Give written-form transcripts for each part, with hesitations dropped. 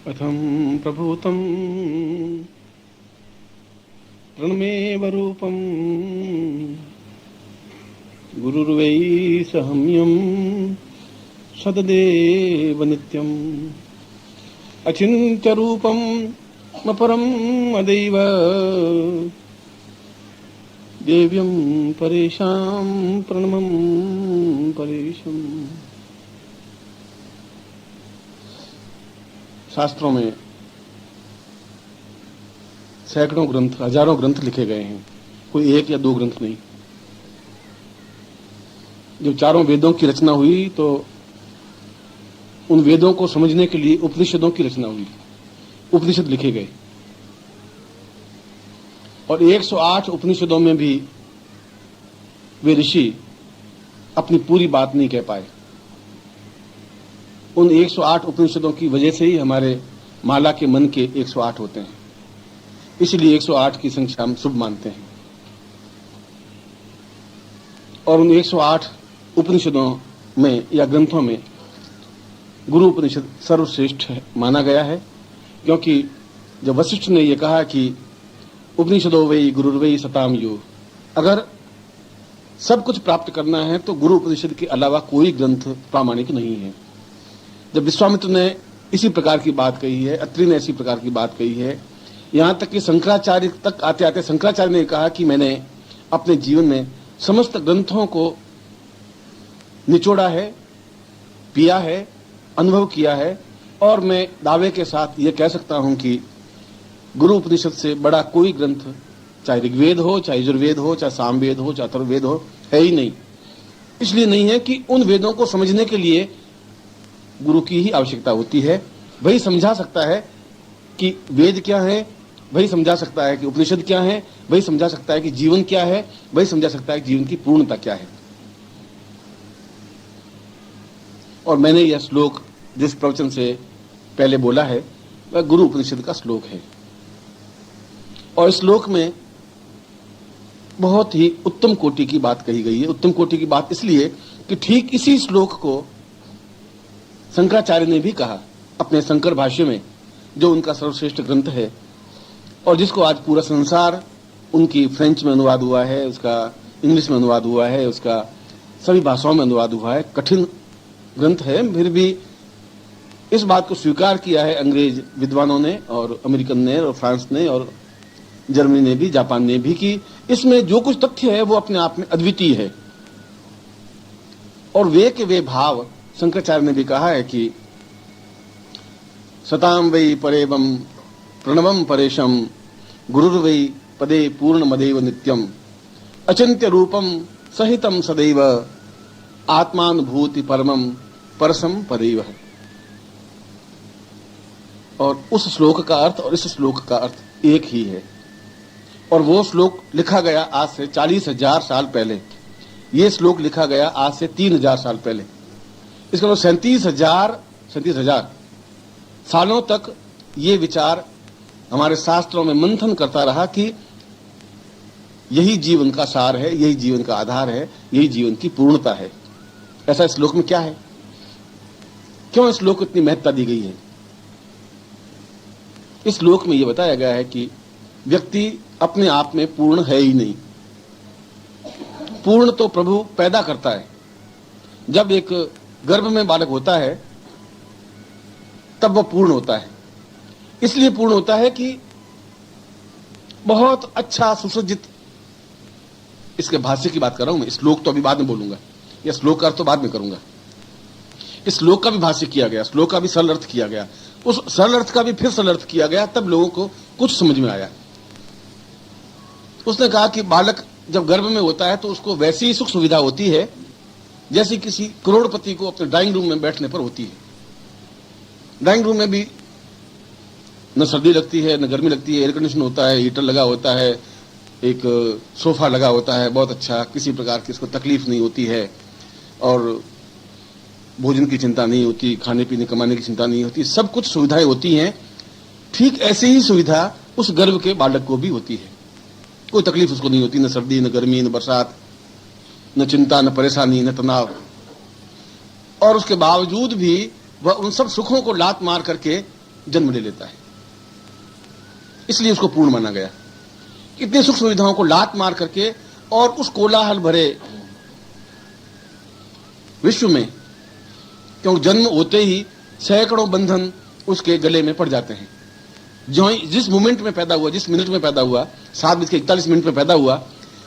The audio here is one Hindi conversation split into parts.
अथम प्रभूतं प्रणमेव रूपं गुरुर्वै सहम्यं सददेव नित्यम् अचिन्त्य रूपं अपरं अदैव देव्यं परेशां प्रणमं परेशम्। शास्त्रों में सैकड़ों ग्रंथ, हजारों ग्रंथ लिखे गए हैं, कोई एक या दो ग्रंथ नहीं। जब चारों वेदों की रचना हुई तो उन वेदों को समझने के लिए उपनिषदों की रचना हुई, उपनिषद लिखे गए और 108 उपनिषदों में भी वे ऋषि अपनी पूरी बात नहीं कह पाए। उन 108 उपनिषदों की वजह से ही हमारे माला के मन के 108 होते हैं, इसलिए 108 की संख्या हम शुभ मानते हैं। और उन 108 उपनिषदों में या ग्रंथों में गुरु उपनिषद सर्वश्रेष्ठ माना गया है, क्योंकि जब वशिष्ठ ने यह कहा कि उपनिषदो वै गुरुर्वै सताम यो, अगर सब कुछ प्राप्त करना है तो गुरु उपनिषद के अलावा कोई ग्रंथ प्रामाणिक नहीं है। जब विश्वामित्र ने इसी प्रकार की बात कही है, अत्रि ने इसी प्रकार की बात कही है, यहां तक कि शंकराचार्य तक आते आते शंकराचार्य ने कहा कि मैंने अपने जीवन में समस्त ग्रंथों को निचोड़ा है, पिया है, अनुभव किया है और मैं दावे के साथ यह कह सकता हूं कि गुरु उपनिषद से बड़ा कोई ग्रंथ, चाहे ऋग्वेद हो, चाहे यजुर्वेद हो, चाहे सामवेद हो, चाहे अथर्ववेद हो, है ही नहीं। इसलिए नहीं है कि उन वेदों को समझने के लिए गुरु की ही आवश्यकता होती है। वही समझा सकता है कि वेद क्या है, वही समझा सकता है कि उपनिषद क्या है, वही समझा सकता है कि जीवन क्या है, वही समझा सकता है कि जीवन की पूर्णता क्या है। और मैंने यह श्लोक जिस प्रवचन से पहले बोला है वह गुरु उपनिषद का श्लोक है। और इस श्लोक में बहुत ही उत्तम कोटि की बात कही गई है। उत्तम कोटि की बात इसलिए कि ठीक इसी श्लोक को शंकराचार्य ने भी कहा अपने शंकर भाष्य में, जो उनका सर्वश्रेष्ठ ग्रंथ है और जिसको आज पूरा संसार, उनकी फ्रेंच में अनुवाद हुआ है, उसका इंग्लिश में अनुवाद हुआ है, उसका सभी भाषाओं में अनुवाद हुआ है। कठिन ग्रंथ है, फिर भी इस बात को स्वीकार किया है अंग्रेज विद्वानों ने और अमेरिकन ने और फ्रांस ने और जर्मनी ने भी, जापान ने भी, कि इसमें जो कुछ तथ्य है वो अपने आप में अद्वितीय है। और वे के वे भाव शंकराचार्य ने भी कहा है कि सताम वै परेवम प्रणवम परेशम गुरुर्वै पदे पूर्णमदेव नित्यम अचिंत्य रूपम सहितम सदैव आत्मानुभूति परमम परसम पदैव। और उस श्लोक का अर्थ और इस श्लोक का अर्थ एक ही है। और वो श्लोक लिखा गया आज से 40,000 साल पहले, ये श्लोक लिखा गया आज से 3,000 साल पहले। इसका मतलब 37,000 सालों तक ये विचार हमारे शास्त्रों में मंथन करता रहा कि यही जीवन का सार है, यही जीवन का आधार है, यही जीवन की पूर्णता है। ऐसा इस श्लोक में क्या है? क्यों इस श्लोक को इतनी महत्ता दी गई है? इस श्लोक में यह बताया गया है कि व्यक्ति अपने आप में पूर्ण है ही नहीं। पूर्ण तो प्रभु पैदा करता है। जब एक गर्भ में बालक होता है तब वह पूर्ण होता है। इसलिए पूर्ण होता है कि बहुत अच्छा सुसज्जित, इसके भाष्य की बात कर रहा हूं मैं, श्लोक तो अभी बाद में बोलूंगा, या श्लोक का अर्थ तो बाद में करूंगा। इस श्लोक का भी भाष्य किया गया, श्लोक का भी सरल अर्थ किया गया, उस सरल अर्थ का भी फिर सरल अर्थ किया गया, तब लोगों को कुछ समझ में आया। उसने कहा कि बालक जब गर्भ में होता है तो उसको वैसी ही सुख सुविधा होती है जैसे किसी करोड़पति को अपने ड्राइंग रूम में बैठने पर होती है। ड्राइंग रूम में भी न सर्दी लगती है न गर्मी लगती है, एयर कंडीशन होता है, हीटर लगा होता है, एक सोफा लगा होता है बहुत अच्छा, किसी प्रकार की इसको तकलीफ नहीं होती है और भोजन की चिंता नहीं होती, खाने पीने कमाने की चिंता नहीं होती, सब कुछ सुविधाएं होती हैं। ठीक ऐसी ही सुविधा उस गर्भ के बालक को भी होती है। कोई तकलीफ उसको नहीं होती, न सर्दी न गर्मी न बरसात, न चिंता न परेशानी न तनाव। और उसके बावजूद भी वह उन सब सुखों को लात मार करके जन्म ले लेता है, इसलिए उसको पूर्ण माना गया। इतनी सुख सुविधाओं को लात मार करके और उस कोलाहल भरे विश्व में, क्योंकि जन्म होते ही सैकड़ों बंधन उसके गले में पड़ जाते हैं। जो जिस मोमेंट में पैदा हुआ, जिस मिनट में पैदा हुआ, 7:41 में पैदा हुआ,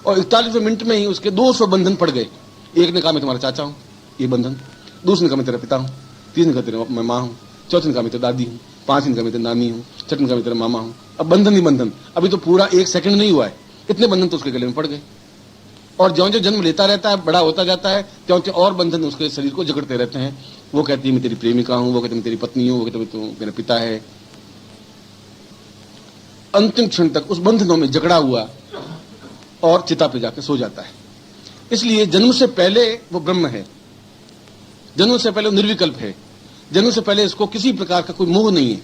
और 41वें मिनट में ही उसके 200 बंधन पड़ गए। एक ने कहा मैं तुम्हारा चाचा हूं, ये बंधन। दूसरे ने कहा मैं तेरा पिता हूं। तीसरे ने कहा तेरे मैं मां हूं। चौथे ने कहा मैं तेरी दादी हूं। पांचवें ने कहा मैं तेरी नानी हूं। छठे ने कहा मैं तेरा मामा हूं। अब बंधन ही बंधन, अभी तो पूरा 1 सेकंड नहीं हुआ है, इतने बंधन तो उसके गले में पड़ गए। और ज्यों ज्यों जन्म लेता रहता है, बड़ा होता जाता है, त्यों त्यों और बंधन उसके शरीर को जकड़ते रहते हैं। वो कहती है मैं तेरी प्रेमिका हूं, वो कहती है मैं तेरी पत्नी हूं, वो कहती है तू मेरा पिता है। अंतिम क्षण तक उस बंधनों में जकड़ा हुआ और चिता पे जाकर सो जाता है। इसलिए जन्म से पहले वो ब्रह्म है, जन्म से पहले वो निर्विकल्प है, जन्म से पहले इसको किसी प्रकार का कोई मोह नहीं है,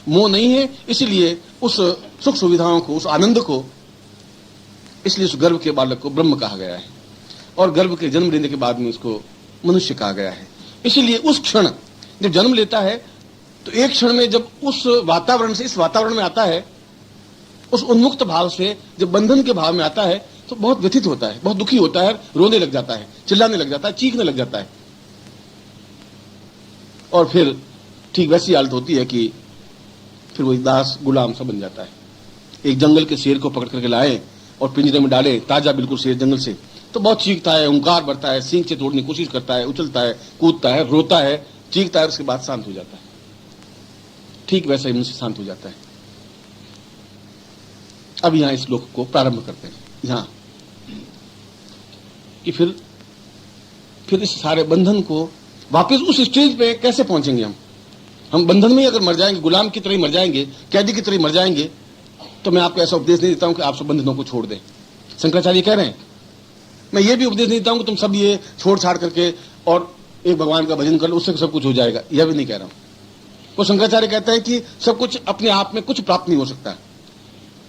मोह नहीं है। इसलिए उस सुख सुविधाओं को, उस आनंद को, इसलिए उस गर्भ के बालक को ब्रह्म कहा गया है, और गर्भ के जन्म लेने के बाद में उसको मनुष्य कहा गया है। इसीलिए उस क्षण जब जन्म लेता है, तो एक क्षण में जब उस वातावरण से इस वातावरण में आता है, उस उन्मुक्त भाव से जब बंधन के भाव में आता है, तो बहुत व्यथित होता है, बहुत दुखी होता है, रोने लग जाता है, चिल्लाने लग जाता है, चीखने लग जाता है। और फिर ठीक वैसी हालत होती है कि फिर वही दास गुलाम सा बन जाता है। एक जंगल के शेर को पकड़ करके लाए और पिंजरे में डाले, ताजा बिल्कुल शेर जंगल से, तो बहुत चीखता है, हुंकार भरता है, सींग से तोड़ने की कोशिश करता है, उछलता है, कूदता है, रोता है, चीखता है, उसके बाद शांत हो जाता है। ठीक वैसा ही मनुष्य शांत हो जाता है। अब यहां इस श्लोक को प्रारंभ करते हैं, यहां कि फिर इस सारे बंधन को वापस उस स्टेज पे कैसे पहुंचेंगे हम बंधन में ही अगर मर जाएंगे, गुलाम की तरह ही मर जाएंगे, कैदी की तरह ही मर जाएंगे, तो मैं आपको ऐसा उपदेश नहीं देता हूं कि आप सब बंधनों को छोड़ दें। शंकराचार्य कह रहे हैं, मैं ये भी उपदेश नहीं देता हूं कि तुम सब ये छोड़ छाड़ करके और एक भगवान का भजन कर लो, उससे सब कुछ हो जाएगा, यह भी नहीं कह रहा हूं। तो शंकराचार्य कहता है कि सब कुछ अपने आप में कुछ प्राप्त नहीं हो सकता,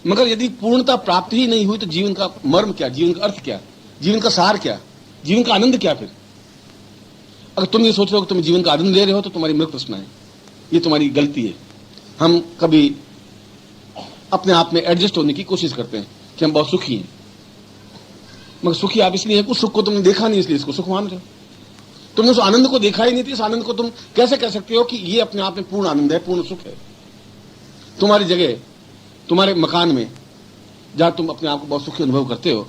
मगर यदि पूर्णता प्राप्त ही नहीं हुई तो जीवन का मर्म क्या, जीवन का अर्थ क्या, जीवन का सार क्या, जीवन का आनंद क्या? फिर अगर तुम ये सोच रहे हो कि तुम जीवन का आनंद ले रहे हो, तो तुम्हारी मृत प्रश्न है, ये तुम्हारी गलती है। हम कभी अपने आप में एडजस्ट होने की कोशिश करते हैं कि हम बहुत सुखी हैं, मगर सुखी आप इसलिए हैं उस सुख को तुमने देखा नहीं, इसलिए इसको सुख मान रहे हो। तुमने उस आनंद को देखा ही नहीं थी, इस आनंद को तुम कैसे कह सकते हो कि ये अपने आप में पूर्ण आनंद है, पूर्ण सुख है? तुम्हारी जगह, तुम्हारे मकान में जहां तुम अपने आप को बहुत सुखी अनुभव करते हो,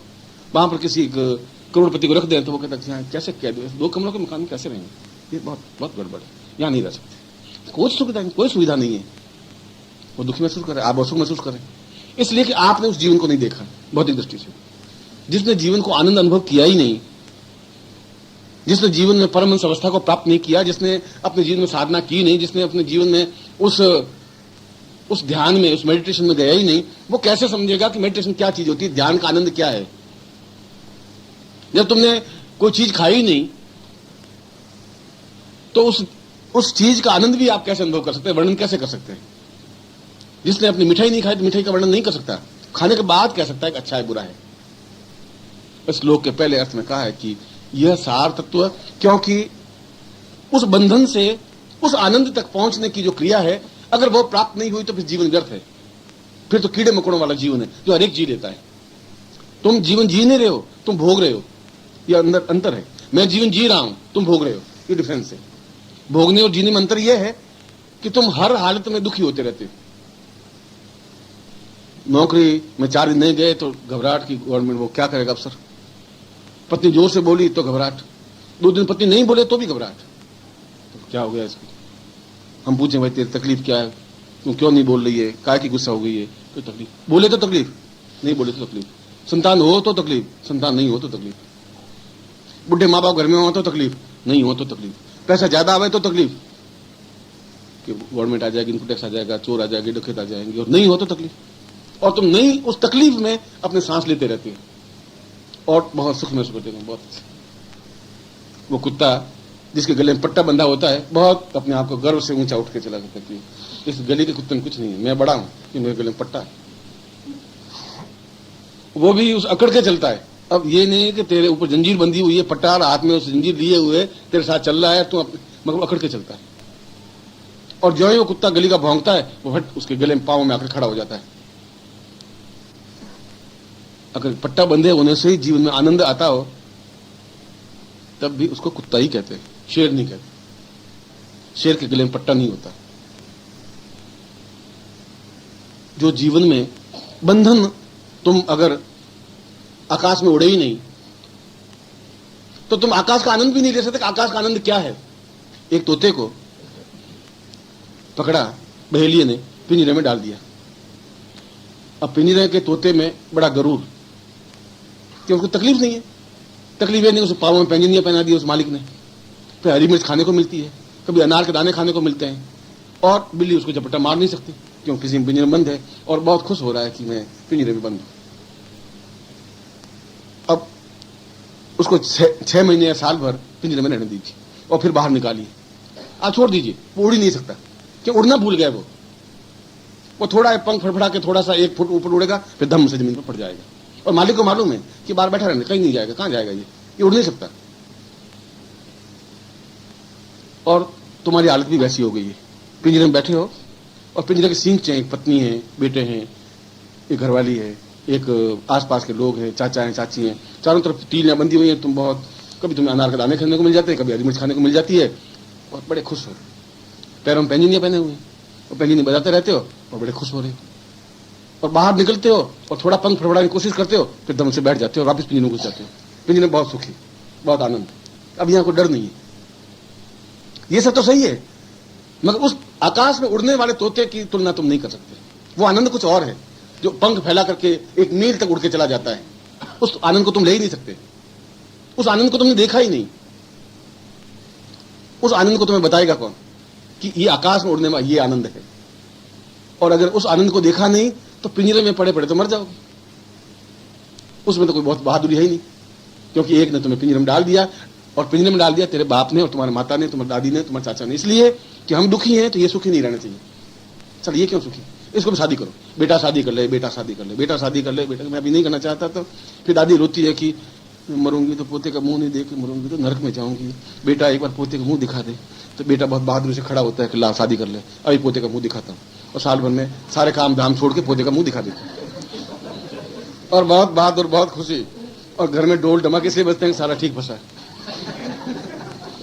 वहां पर किसी करोड़पति को रख दें तो वो कहता है कैसे कह दो, 2 कमरों के मकान में कैसे रहेंगे, ये बहुत बहुत गड़बड़ है, यहां नहीं रह सकते, कोई सुविधा नहीं है। वो दुखी महसूस करे, आप सुख महसूस करें, इसलिए कि आपने उस जीवन को नहीं देखा भौतिक दृष्टि से। जिसने जीवन को आनंद अनुभव किया ही नहीं, जिसने जीवन में परमहंस अवस्था को प्राप्त नहीं किया, जिसने अपने जीवन में साधना की नहीं, जिसने अपने जीवन में उस ध्यान में, उस मेडिटेशन में गया ही नहीं, वो कैसे समझेगा कि मेडिटेशन क्या चीज होती है, ध्यान का आनंद क्या है? जब तुमने कोई चीज खाई ही नहीं, तो उस चीज का आनंद भी आप कैसे अनुभव कर सकते हैं, वर्णन कैसे कर सकते हैं? जिसने अपनी मिठाई नहीं खाई तो मिठाई का वर्णन नहीं कर सकता, खाने के बाद कह सकता है कि अच्छा है बुरा है। इस श्लोक के पहले अर्थ में कहा है कि यह सार तत्व, क्योंकि उस बंधन से उस आनंद तक पहुंचने की जो क्रिया है, अगर वो प्राप्त नहीं हुई तो फिर जीवन व्यर्थ है, फिर तो कीड़े मकोड़ों वाला जीवन है जो हर एक जी लेता है। तुम जीवन जी नहीं रहे हो, तुम भोग रहे हो, यह अंतर है। मैं जीवन जी रहा हूं, तुम भोग रहे हो, ये डिफरेंस है। भोगने और जीने में अंतर यह है कि तुम हर हालत में दुखी होते रहते हो। नौकरी में 4 दिन नहीं गए तो घबराहट की गवर्नमेंट, वो क्या करेगा अफसर। पत्नी जोर से बोली तो घबराहट, 2 दिन पत्नी नहीं बोले तो भी घबराहट, तो क्या हो गया इसको? हम पूछे भाई तेरी तकलीफ क्या है, तुम क्यों नहीं बोल रही है, काय की गुस्सा हो गई है? तो तकलीफ, बोले तो तकलीफ, नहीं बोले तो तकलीफ, संतान हो तो तकलीफ, संतान नहीं हो तो तकलीफ, बुढ़े माँ बाप घर में हो तो तकलीफ, नहीं हो तो तकलीफ, पैसा ज्यादा आवे तो तकलीफ कि गवर्नमेंट आ जाएगी, इनकम टैक्स आ जाएगा, चोर आ जाएंगे, डकैत आ जाएंगे, और नहीं हो तो तकलीफ। और तुम नहीं उस तकलीफ में अपने सांस लेते रहते हो और बहुत सुख महसूस करते हो। बहुत वो कुत्ता जिसके गले में पट्टा बंधा होता है, बहुत अपने आप को गर्व से ऊंचा उठ के चला जाता है कि इस गली के कुत्ते में कुछ नहीं है, मैं बड़ा हूं कि मेरे गले में पट्टा है। वो भी उस अकड़ के चलता है। अब ये नहीं कि तेरे ऊपर जंजीर बंधी हुई है, पट्टा हाथ में उस जंजीर लिए हुए तेरे साथ चल रहा है, तू मतलब अकड़ के चलता है। और जो ही वो कुत्ता गली का भौंकता है वो हट उसके गले में पांव में आकर खड़ा हो जाता है। अगर पट्टा बंधे होने से ही जीवन में आनंद आता हो तब भी उसको कुत्ता ही कहते हैं, शेर नहीं कहते। शेर के गले में पट्टा नहीं होता। जो जीवन में बंधन, तुम अगर आकाश में उड़े ही नहीं तो तुम आकाश का आनंद भी नहीं ले सकते। आकाश का आनंद क्या है? एक तोते को पकड़ा बहेलिये ने, पिंजरे में डाल दिया। अब पिंजरे के तोते में बड़ा गरूर कि उसको तकलीफ नहीं है। तकलीफ है नहीं, उसे पाँव में पैंजनियां पहना दी उस मालिक ने। फिर हरी मिर्च खाने को मिलती है, कभी अनार के दाने खाने को मिलते हैं, और बिल्ली उसको झपट्टा मार नहीं सकती क्यों किसी में पिंजरे में बंद है, और बहुत खुश हो रहा है कि मैं पिंजरे में बंद हूं। अब उसको 6 महीने या साल भर पिंजरे में रहने दीजिए और फिर बाहर निकालिए। आप छोड़ दीजिए, वो उड़ ही नहीं सकता कि उड़ना भूल गया। वो थोड़ा पंख फड़फड़ा के थोड़ा सा 1 फुट ऊपर उड़ेगा, फिर धम से जमीन पर पड़ जाएगा। और मालिक को मालूम है कि बाहर बैठा रहने, कहीं नहीं जाएगा। कहां जाएगा? ये उड़ नहीं सकता। और तुम्हारी हालत भी वैसी हो गई है। पिंजरे में बैठे हो और पिंजरे के सींग चाहिए, एक पत्नी है, बेटे हैं, एक घरवाली है, एक आसपास के लोग हैं, चाचा हैं, चाची हैं, चारों तरफ तीलियां बंधी हुई हैं। तुम बहुत, कभी तुम्हें अनार के दाने खाने को मिल जाते हैं, कभी हरी मिर्च खाने को मिल जाती है, और बड़े खुश हो। पैरों में पैंजनियां पहने हुए हैं और पैंजनी बजाते रहते हो और बड़े खुश हो रहे हो। और बाहर निकलते हो और थोड़ा पंख फड़फड़ाने की कोशिश करते हो, फिर दम से बैठ जाते हो, वापस पिंजरे में घुस जाते हो। पिंजरे में बहुत सुखी, बहुत आनंद। अब यहाँ कोई डर नहीं है। ये सब तो सही है, मगर उस आकाश में उड़ने वाले तोते की तुलना तुम नहीं कर सकते। वो आनंद कुछ और है, जो पंख फैला करके 1 मील तक उड़ के चला जाता है। उस आनंद को तुम ले ही नहीं सकते। उस आनंद को तुमने देखा ही नहीं। उस आनंद को तुम्हें बताएगा कौन कि ये आकाश में उड़ने वाला ये आनंद है? और अगर उस आनंद को देखा नहीं तो पिंजरे में पड़े पड़े तो मर जाओगे। उसमें तो कोई बहुत बहादुरी है ही नहीं, क्योंकि एक ने तुम्हें पिंजरे में डाल दिया, और पिंजरे में डाल दिया तेरे बाप ने और तुम्हारी माता ने, तुम्हारी दादी ने, तुम्हारे चाचा ने, इसलिए कि हम दुखी हैं तो ये सुखी नहीं रहना चाहिए। चल ये क्यों सुखी? इसको भी शादी करो, बेटा शादी कर ले, बेटा शादी कर ले, बेटा शादी कर ले, बेटा मैं अभी नहीं करना चाहता। तो फिर दादी रोती है कि मरूंगी तो पोते का मुंह नहीं देख के मरूंगी तो नरक में जाऊंगी। बेटा एक बार पोते का मुंह दिखा दे। तो बेटा बहुत बहादुरी से खड़ा होता है कि ला शादी कर ले, अभी पोते का मुंह दिखाता हूँ। और साल भर में सारे काम धाम छोड़ के पोते का मुंह दिखा देता और बहुत बहादुर, बहुत खुशी। और घर में डोल डमा इसलिए बचते हैं, सारा ठीक फंसा है।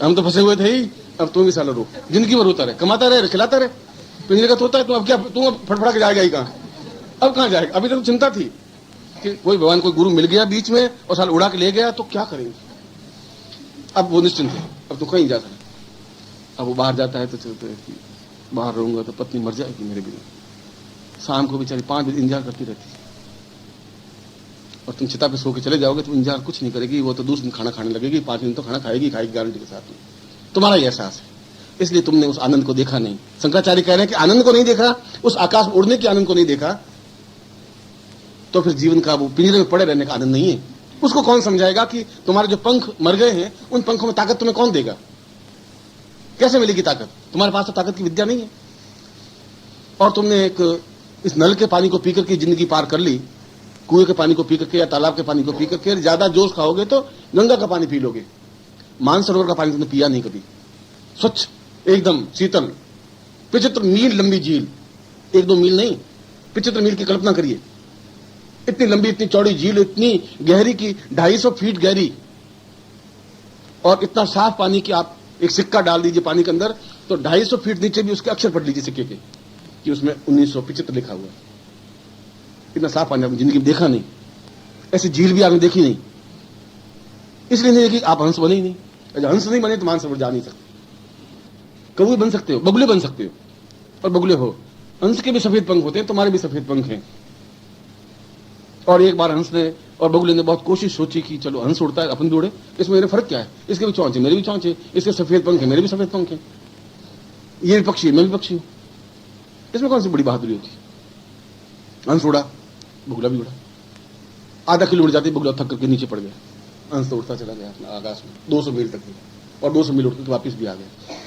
हम तो फंसे हुए थे ही, अब तुम भी साला रो, जिंदगी भर रोता रहे, कमाता रहे, खिलाता रहे। पिंजरे का तोता है, तुम अब क्या, तुम अब फटफड़ा के जाएगा ही कहाँ? अब कहाँ जाएगा? अभी तो चिंता थी कि कोई भगवान, कोई गुरु मिल गया बीच में और साल उड़ा के ले गया तो क्या करेंगे। अब वो निश्चिंत है, अब तो कहीं जा सकते। अब वो बाहर जाता है तो चलते है कि बाहर रहूंगा तो पत्नी मर जाएगी मेरे बिना। शाम को बेचारी 5 बजे इंतजार करती रहती है, और तुम चिता पे सो के चले जाओगे तो इंतजार कुछ नहीं करेगी। वो तो दूसरे दिन खाना खाने लगेगी, 5 दिन तो खाना खाएगी गारंटी के साथ में। तुम्हारा ये एहसास है, इसलिए तुमने उस आनंद को देखा नहीं। शंकराचार्य कह रहे हैं कि आनंद को नहीं देखा, उस आकाश में उड़ने के आनंद को नहीं देखा, तो फिर जीवन का वो पिंजरे में पड़े रहने का आनंद नहीं है। उसको कौन समझाएगा कि तुम्हारे जो पंख मर गए हैं उन पंखों में ताकत तुम्हें कौन देगा? कैसे मिलेगी ताकत? तुम्हारे पास तो ताकत की विद्या नहीं है। और तुमने एक इस नल के पानी को पीकर के जिंदगी पार कर ली, कुएं के पानी को पी करके या तालाब के पानी को पी करके। ज्यादा जोश खाओगे तो गंगा का पानी पी लोगे, मानसरोवर का पानी तुमने पिया नहीं कभी। स्वच्छ, एकदम शीतल, 75 मील लंबी झील, 1-2 मील नहीं, 75 मील की कल्पना करिए। इतनी लंबी, इतनी चौड़ी झील, इतनी गहरी की 250 फीट गहरी, और इतना साफ पानी कि आप एक सिक्का डाल दीजिए पानी के अंदर तो 250 फीट नीचे भी उसके अक्षर पढ़ लीजिए सिक्के के कि उसमें 1975 लिखा हुआ है। इतना साफ पानी आपने जिंदगी में देखा नहीं, ऐसी झील भी आपने देखी नहीं। इसलिए नहीं देखी, आप हंस बने ही नहीं। अगर हंस नहीं बने तो मानसरोवर जा नहीं सकते। कौवे बन सकते हो, बगुले बन सकते हो, और बगुले हो। हंस के भी सफेद पंख होते हैं, तुम्हारे भी सफेद पंख हैं। और एक बार हंस ने और बगुले ने बहुत कोशिश सोची कि चलो हंस उड़ता है, अपन भी उड़े, इसमें मेरे फर्क क्या है? इसके भी चौंच है, मेरे भी चौंच है, इसके सफेद पंख है, मेरे भी सफेद पंख है, ये भी पक्षी है, मैं भी पक्षी हूं, इसमें कौन सी बड़ी बहादुरी होती? हंस उड़ा, बगुला भी उड़ा। आधा किलो उड़ जाती, बगुला थक करके नीचे पड़ गया, हंस तो उड़ता चला गया अपना आकाश में 200 मील तक, और 200 मील उड़कर वापिस भी आ गया।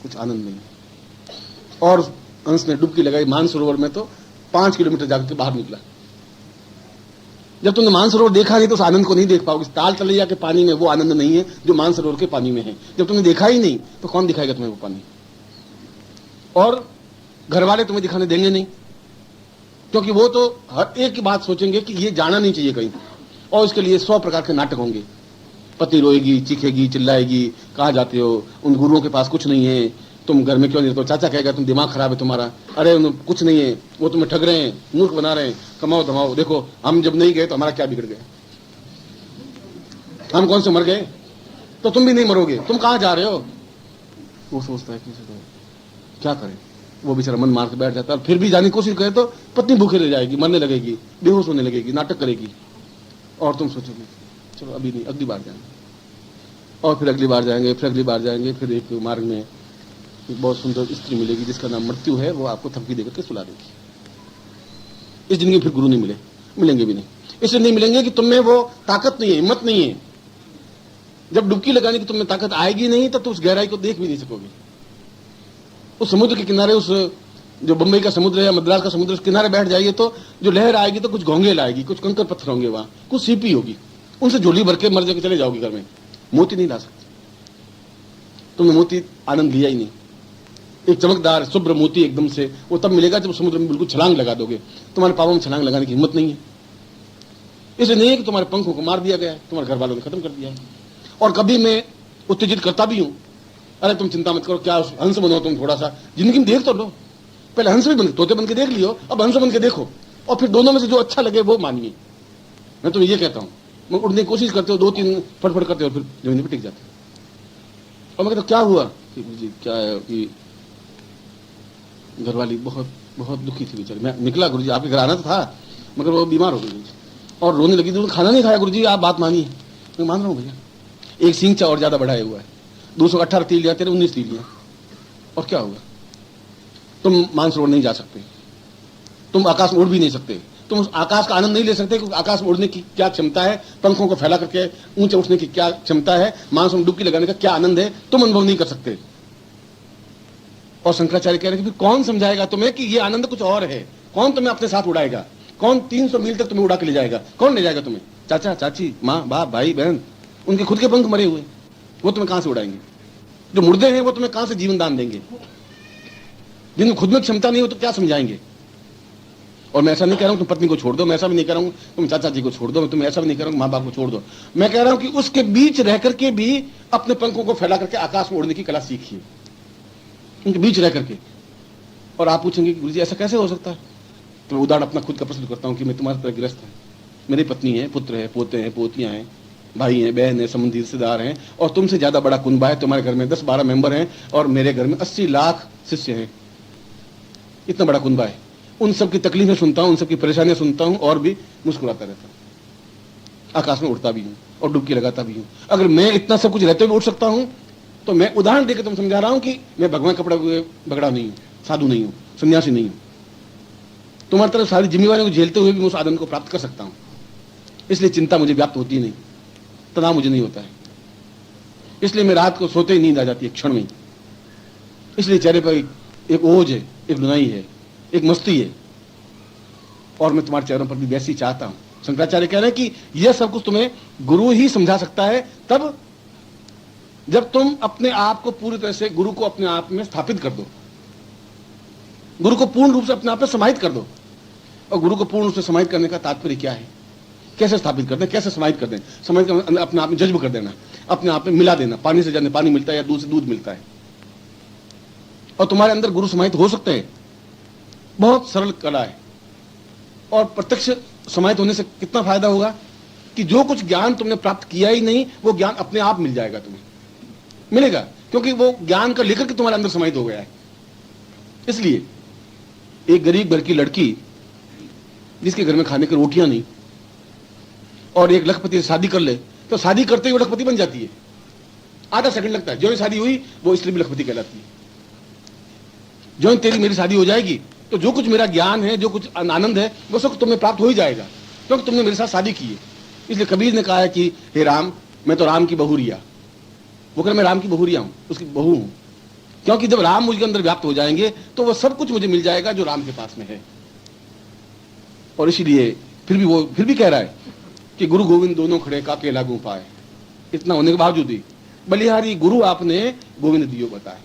कुछ आनंद नहीं। और हंस ने डुबकी लगाई मानसरोवर में तो 5 किलोमीटर जाकर बाहर निकला। जब तुमने मानसरोवर देखा नहीं तो उस आनंद को नहीं देख पाओगे। ताल तलैया के पानी में वो आनंद नहीं है जो मानसरोवर के पानी में है। जब तुमने देखा ही नहीं तो कौन दिखाएगा तुम्हें वो पानी? और घर वाले तुम्हें दिखाने देंगे नहीं, क्योंकि वो तो हर एक की बात सोचेंगे कि ये जाना नहीं चाहिए कहीं, और इसके लिए 100 प्रकार के नाटक होंगे। पत्नी रोएगी, चीखेगी, चिल्लाएगी, कहाँ जाते हो, उन गुरुओं के पास कुछ नहीं है, तुम घर में क्यों नहीं रहते हो? चाचा कहेगा तुम दिमाग खराब है तुम्हारा, अरे कुछ नहीं है, वो तुम्हें ठग रहे हैं, मूर्ख बना रहे हैं, कमाओ धमाओ, देखो हम जब नहीं गए तो हमारा क्या बिगड़ गया, हम कौन से मर गए, तो तुम भी नहीं मरोगे, तुम कहाँ जा रहे हो? वो सोचता है कि क्या करें, वो बेचारा मन मार के बैठ जाता है। फिर भी जाने की कोशिश करे तो पत्नी भूखे रह जाएगी, मरने लगेगी, बेहोश होने लगेगी, नाटक करेगी, और तुम सोचोगे चलो अभी नहीं, अगली बार जाएंगे, और फिर अगली बार जाएंगे, फिर अगली बार जाएंगे। फिर एक मार्ग में एक बहुत सुंदर स्त्री मिलेगी जिसका नाम मृत्यु है, वो आपको थपकी देकर के सुला देगी। इस जिंदगी फिर गुरु नहीं मिलेंगे भी नहीं, इसलिए नहीं मिलेंगे कि तुम में वो ताकत नहीं है, हिम्मत नहीं है। जब डुबकी लगाने की तुम में ताकत आएगी नहीं तो तुम उस गहराई को देख भी नहीं सकोगे। उस समुद्र के किनारे, उस जो बंबई का समुद्र है या मद्रास का समुद्र, उस किनारे बैठ जाइए तो जो लहर आएगी तो कुछ घोंगे लाएगी, कुछ कंकर पत्थर होंगे, वहां कुछ सीपी होगी, उनसे झोली भर के मर जाके चले जाओगे घर में, मोती नहीं ला सकते। तुमने मोती आनंद लिया ही नहीं। एक चमकदार शुभ्र मोती एकदम से वो तब मिलेगा जब समुद्र में बिल्कुल छलांग लगा दोगे। तुम्हारे पापों में छलांग लगाने की हिम्मत नहीं है, इसलिए नहीं है कि तुम्हारे पंखों को मार दिया गया है, तुम्हारे घर वालों ने खत्म कर दिया है। और कभी मैं उत्तेजित करता भी हूं, अरे तुम चिंता मत करो, क्या हंस बनो, तुम थोड़ा सा जिंदगी में देख तो लो, पहले हंस भी बन, तोते बन के देख लियो, अब हंस बन के देखो, और फिर दोनों में से जो अच्छा लगे वो मानिए। मैं तुम्हें ये कहता हूं, मैं उड़ने की कोशिश करते हो, 2-3 फटफट करते हो, फिर जमीन पर टिक जाते हो। और मैं कहता क्या हुआ कि जी क्या है कि घरवाली बहुत बहुत दुखी थी बेचारी, मैं निकला गुरुजी आपके घर आना तो था, मगर वो बीमार हो गई और रोने लगी, तो खाना नहीं खाया गुरुजी, आप बात मानिए। मैं मान रहा हूँ भैया, एक सींचा और ज्यादा बढ़ाया हुआ है, 218 तीलियां तेरे 19 तीलियां, और क्या होगा? तुम मानसरोवर नहीं जा सकते, तुम आकाश में उड़ भी नहीं सकते, तुम उस आकाश का आनंद नहीं ले सकते, क्योंकि आकाश में उड़ने की क्या क्षमता है, पंखों को फैला करके ऊंचे उठने की क्या क्षमता है, मानसरोवर में डुबकी लगाने का क्या आनंद है, तुम अनुभव नहीं कर सकते। और शंकराचार्य कह रहे हैं कि कौन समझाएगा तुम्हें कि ये आनंद कुछ और है? कौन तुम्हें अपने साथ उड़ाएगा? कौन 300 मील तक तुम्हें उड़ा के ले जाएगा? कौन ले जाएगा तुम्हें? चाचा चाची, माँ बाप, भाई बहन, उनके खुद के पंख मरे हुए, वो तुम्हें कहां से उड़ाएंगे? जो मुर्दे हैं वो तुम्हें कहां से जीवन दान देंगे? जिनमें खुद में क्षमता नहीं हो तो क्या समझाएंगे? और मैं ऐसा नहीं कह रहा हूं तुम पत्नी को छोड़ दो, मैं ऐसा भी नहीं कह रहा हूं तुम चाचा जी को छोड़ दो, मैं ऐसा भी नहीं कह रहा हूं माँ बाप को छोड़ दो। मैं कह रहा हूं कि उसके बीच रह करके भी अपने पंखों को फैला करके आकाश में उड़ने की कला सीखिए, उनके बीच रह करके। और आप पूछेंगे कि गुरुजी ऐसा कैसे हो सकता है? तो मैं उदाहरण अपना खुद का प्रस्तुत करता हूं कि मैं तुम्हारे तरह गृहस्थ हूं, मेरी पत्नी है, पुत्र है, पोते हैं, पोतियां हैं, भाई हैं, बहन है, संबंधी रिश्तेदार हैं, और तुमसे ज्यादा बड़ा कुनबा है, तुम्हारे घर में 10-12 मेंबर हैं, और मेरे घर में 80 लाख शिष्य हैं, इतना बड़ा कुनबा है। उन सब की तकलीफें सुनता हूं, उन सब की परेशानियां सुनता हूं, और भी मुस्कुराता रहता हूं, आकाश में उड़ता भी हूं और डुबकी लगाता भी हूं। अगर मैं इतना सब कुछ रहते हुए उठ सकता हूं तो मैं उदाहरण देकर तुम समझा रहा हूं कि मैं भगवान कपड़ा बगड़ा नहीं हूं, साधु नहीं हूं, सन्यासी नहीं हूं। तुम्हारी तरफ सारी जिम्मेवारियों को झेलते हुए भी मैं उस आनंद को प्राप्त कर सकता हूं। इसलिए चिंता मुझे व्याप्त होती नहीं, तनाव मुझे नहीं होता है, इसलिए मैं रात को सोते ही नींद आ जाती है क्षण में। इसलिए चेहरे पर एक ओज है, एक दुनाई है, एक मस्ती है, और मैं तुम्हारे चेहरों पर भी वैसी चाहता हूं। शंकराचार्य कह रहे हैं कि यह सब कुछ तुम्हें गुरु ही समझा सकता है, तब जब तुम अपने आप को पूरी तरह से गुरु को अपने आप में स्थापित कर दो, गुरु को पूर्ण रूप से अपने आप में समाहित कर दो। और गुरु को पूर्ण रूप से समाहित करने का तात्पर्य क्या है? कैसे स्थापित कर दें, कैसे समाहित कर दें? समाहित कर अपने आप में जज्ब कर देना, अपने आप में मिला देना, पानी से जाने पानी मिलता है या दूध से दूध मिलता है, और तुम्हारे अंदर गुरु समाहित हो सकते हैं। बहुत सरल कला है। और प्रत्यक्ष समाहित होने से कितना फायदा होगा कि जो कुछ ज्ञान तुमने प्राप्त किया ही नहीं वो ज्ञान अपने आप मिल जाएगा, तुम्हें मिलेगा, क्योंकि वो ज्ञान का लेकर के तुम्हारे अंदर समाहित हो गया है। इसलिए एक गरीब घर की लड़की जिसके घर में खाने की रोटियां नहीं, और एक लखपति से शादी कर ले, तो शादी करते ही वो लखपति बन जाती है। आधा सेकंड लगता है, जो ही शादी हुई वो स्त्री भी लखपति कहलाती है। जो ही तेरी मेरी शादी हो जाएगी तो जो कुछ मेरा ज्ञान है, जो कुछ आनंद है, वो सब तुम्हें प्राप्त हो ही जाएगा, क्योंकि तुमने मेरे साथ शादी की है। इसलिए कबीर ने कहा है कि हे राम, मैं तो राम की बहुरिया, वो कह मैं राम की बहुरिया हूं, उसकी बहू हूं, क्योंकि जब राम मुझे अंदर व्याप्त हो जाएंगे तो वो सब कुछ मुझे मिल जाएगा जो राम के पास में है। और इसीलिए फिर भी कह रहा है कि गुरु गोविंद दोनों खड़े काके लागू पाए। इतना होने के बावजूद भी बलिहारी गुरु आपने गोविंद दियो बताए।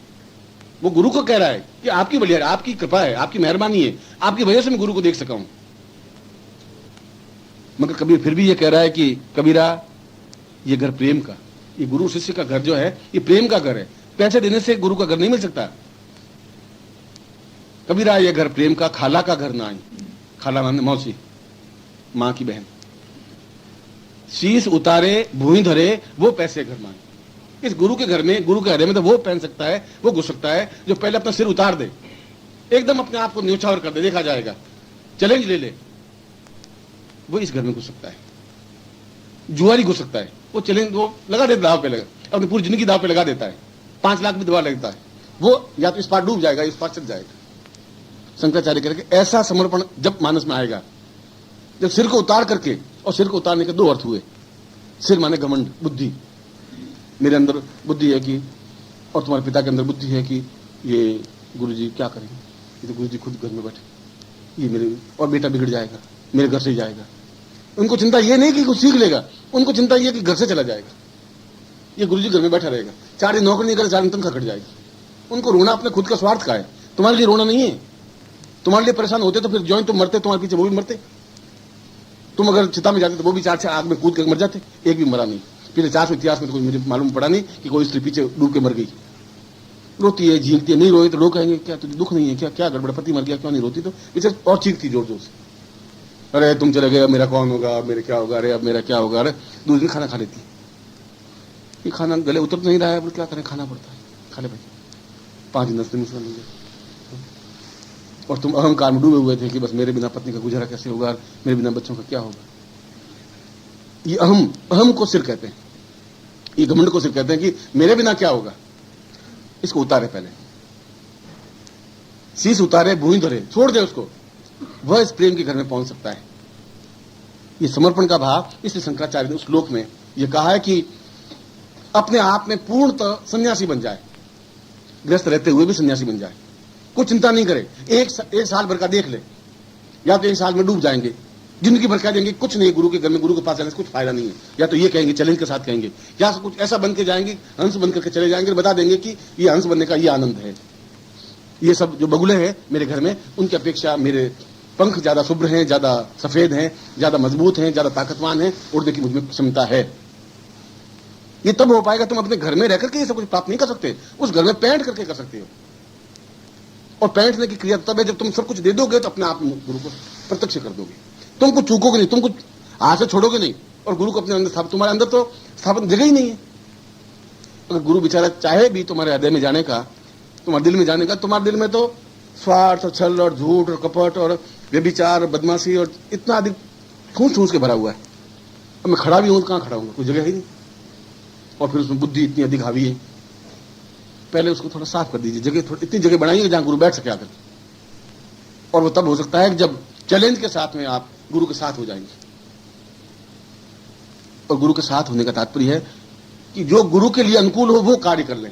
वो गुरु को कह रहा है कि आपकी बलिहारी, आपकी कृपा है, आपकी मेहरबानी है, आपकी वजह से मैं गुरु को देख सका हूं। मगर कबीर फिर भी ये कह रहा है कि कबीरा, ये घर प्रेम का, ये गुरु शिष्य का घर जो है ये प्रेम का घर है। पैसे देने से गुरु का घर नहीं मिल सकता। कबीरा, ये घर प्रेम का, खाला का घर ना आई। खाला माने मौसी, मां की बहन। शीश उतारे भूमि धरे वो पैसे घर मांगे। इस गुरु के घर में, गुरु के हृदय में तो वो पहन सकता है, वो घुस सकता है जो पहले अपना सिर उतार दे, एकदम अपने आप को न्यौछावर कर दे, देखा जाएगा, चैलेंज ले ले। वो इस घर में घुस सकता है। जुआरी घुस सकता है, वो चैलेंज वो लगा देता, दाव पे लगा, अपनी पूरी जिंदगी दाव पे लगा देता है। 5 लाख भी दवा लगता है, वो या तो इस पार डूब जाएगा, इस पार चल जाएगा। शंकराचार्य करके ऐसा समर्पण जब मानस में आएगा, जब सिर को उतार करके, और सिर को उतारने के 2 अर्थ हुए। सिर माने घमंड, बुद्धि, मेरे अंदर बुद्धि है कि, और तुम्हारे पिता के अंदर बुद्धि है कि ये गुरुजी क्या करेंगे, ये तो गुरुजी खुद घर में बैठे, ये मेरे और बेटा बिगड़ जाएगा, मेरे घर से ही जाएगा। उनको चिंता ये नहीं कि कुछ सीख लेगा, उनको चिंता ये कि घर से चला जाएगा, ये गुरुजी घर में बैठा रहेगा, 4 दिन नौकरी नहीं करे, 4 दिन तनख्वाह कट जाएगी। उनको रोना अपने खुद का स्वार्थ का है, तुम्हारे लिए रोना नहीं है। तुम्हारे लिए परेशान होते तो फिर जो तुम मरते, तुम्हारे पीछे वो भी मरते। तुम अगर चिता में जाते तो वो भी 4 आग में कूद कर मर जाते, एक भी मरा नहीं। पिछले 400 इतिहास में तो मुझे मालूम पड़ा नहीं कि कोई स्त्री पीछे डूब के मर गई। रोती है, झींकती है, नहीं रोए तो लोग कहेंगे क्या तुझे दुख नहीं है क्या, क्या गड़बड़, पति मर गया, क्यों नहीं रोती? तो पीछे और चीखती जोर जोर से, अरे तुम चले गए, अब मेरा कौन होगा, मेरे क्या होगा, अरे अब मेरा क्या होगा। अरे 2 दिन खाना खा लेती है, ये खाना गले उतर नहीं रहा है, अब क्या करें, खाना पड़ता है, खा ले भाई, 5 दिन 10 दिन मुश्किल हो। और तुम अहंकार में डूबे हुए थे कि बस मेरे बिना पत्नी का गुजारा कैसे होगा, मेरे बिना बच्चों का क्या होगा। ये अहम को सिर कहते हैं, ये घमंड को सिर कहते हैं कि मेरे बिना क्या होगा। इसको उतारे, पहले शीश उतारे, भूमि धरे, छोड़ दे उसको, वह इस प्रेम के घर में पहुंच सकता है। ये समर्पण का भाव, इसलिए शंकराचार्य ने उस श्लोक में यह कहा है कि अपने आप में पूर्णतः सन्यासी बन जाए, ग्रस्त रहते हुए भी सन्यासी बन जाए, कुछ चिंता नहीं करे। एक साल भर का देख ले, या तो 1 साल में डूब जाएंगे, जिंदगी भर कह देंगे कुछ नहीं, गुरु के घर में, गुरु के पास जाने से कुछ फायदा नहीं है, या तो ये कहेंगे चैलेंज के साथ कहेंगे, या कुछ ऐसा बन के जाएंगे, हंस बन करके चले जाएंगे, बता देंगे कि ये हंस बनने का ये आनंद है। ये सब जो बगुले हैं मेरे घर में, उनकी अपेक्षा मेरे पंख ज्यादा शुभ्र हैं, ज्यादा सफेद हैं, ज्यादा मजबूत हैं, ज्यादा ताकतवान हैं, उड़ने की मुझमें क्षमता है। ये तब हो पाएगा, तुम अपने घर में रहकर के ये सब कुछ प्राप्त नहीं कर सकते, उस घर में पैंट करके कर सकते हो। और पैंटने की क्रिया तब है जब तुम सब कुछ दे दोगे तो अपने आप गुरु को प्रत्यक्ष कर दोगे। तुम कुछ चूकोगे नहीं, तुम कुछ हाथ से छोड़ोगे नहीं, और गुरु को अपने अंदर स्थापित, तुम्हारे अंदर तो स्थापन जगह ही नहीं है। अगर गुरु बेचारा चाहे भी तुम्हारे हृदय में जाने का, तुम्हारे दिल में जाने का, तुम्हारे दिल में तो स्वार्थ और छल और झूठ और कपट और व्यभिचार और बदमाशी और इतना अधिक ठूस ठूस के भरा हुआ है। अब मैं खड़ा भी हूं तो कहां खड़ा हूं, कोई जगह ही नहीं। और फिर उसमें बुद्धि इतनी अधिक हावी है, पहले उसको थोड़ा साफ कर दीजिए, जगह इतनी जगह बनाइए जहां गुरु बैठ सके आकर। और वो तब हो सकता है जब चैलेंज के साथ में आप गुरु के साथ हो जाएंगे। और गुरु के साथ होने का तात्पर्य है कि जो गुरु के लिए अनुकूल हो वो कार्य कर लें।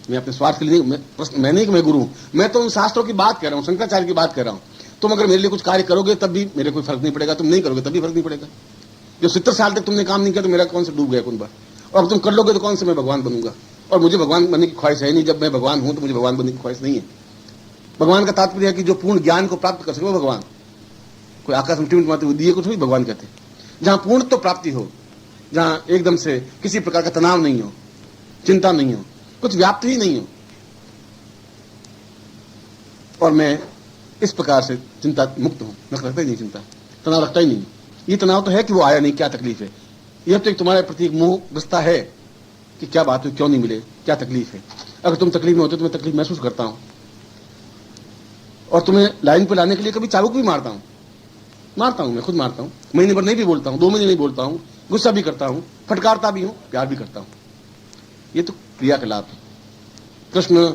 मैं अपने स्वार्थ के लिए मैं नहीं कि मैं गुरु हूं, मैं तो उन शास्त्रों की बात कर रहा हूं, शंकराचार्य की बात कर रहा हूं। तुम अगर मेरे लिए कुछ कार्य करोगे तब भी मेरे कोई फर्क नहीं पड़ेगा, तुम नहीं करोगे तब भी फर्क नहीं पड़ेगा। जो 70 साल तक तुमने काम नहीं किया तो मेरा कौन से डूब गया कुंबा, और अब तुम कर लोगे तो कौन से मैं भगवान बनूंगा। और मुझे भगवान बनने की ख्वाहिश है नहीं, जब मैं भगवान हूं तो मुझे भगवान बनने की ख्वाहिश नहीं है। भगवान का तात्पर्य है कि जो पूर्ण ज्ञान को प्राप्त कर सके वो भगवान। कोई आकाश में टिमटिमाती हुई दिए कुछ भी भगवान कहते हैं। जहां पूर्ण तो प्राप्ति हो, जहां एकदम से किसी प्रकार का तनाव नहीं हो, चिंता नहीं हो, कुछ व्याप्त ही नहीं हो। और मैं इस प्रकार से चिंता मुक्त हूं, मैं रखता ही नहीं चिंता, तनाव रखता ही नहीं। ये तनाव तो है कि वो आया नहीं, क्या तकलीफ है। यह तो एक तुम्हारे प्रति एक मोह ग्रस्ता है कि क्या बात हुई, क्यों नहीं मिले, क्या तकलीफ है। अगर तुम तकलीफ में होते तो मैं तकलीफ महसूस करता हूं, और तुम्हें लाइन पर लाने के लिए कभी चाबुक भी मारता हूं, मैं खुद मारता हूं, महीने भर नहीं भी बोलता हूं, 2 महीने नहीं बोलता हूं, गुस्सा भी करता हूं, फटकारता भी हूं, प्यार भी करता हूं। ये तो क्रियाकलाप है। कृष्ण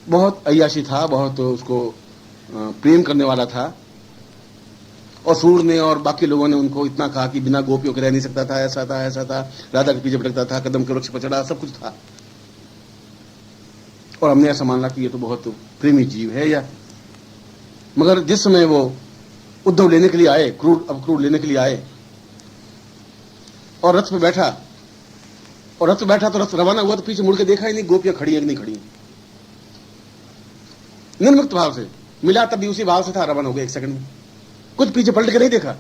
बहुत अय्याशी था, बहुत उसको प्रेम करने वाला था, और सूर ने और बाकी लोगों ने उनको इतना कहा कि बिना गोपियों के रह नहीं सकता था, ऐसा था, ऐसा था, राधा के पीछे भटकता था, कदम के वृक्ष पर चढ़ा, सब कुछ था। और हमने ऐसा माना कि ये तो बहुत प्रेमी जीव है। या मगर जिस समय वो उद्धव लेने के लिए आए, क्रूड लेने के लिए आए, और रथ पे बैठा, और रथ पे बैठा तो रथ रवाना हुआ तो पीछे मुड़ के देखा ही नहीं गोपियां खड़ी है कि नहीं खड़ी। निर्मुक्त भाव से मिला, तब भी उसी भाव से था, रवाना हो गया 1 सेकंड में, कुछ पीछे पलट के नहीं देखा।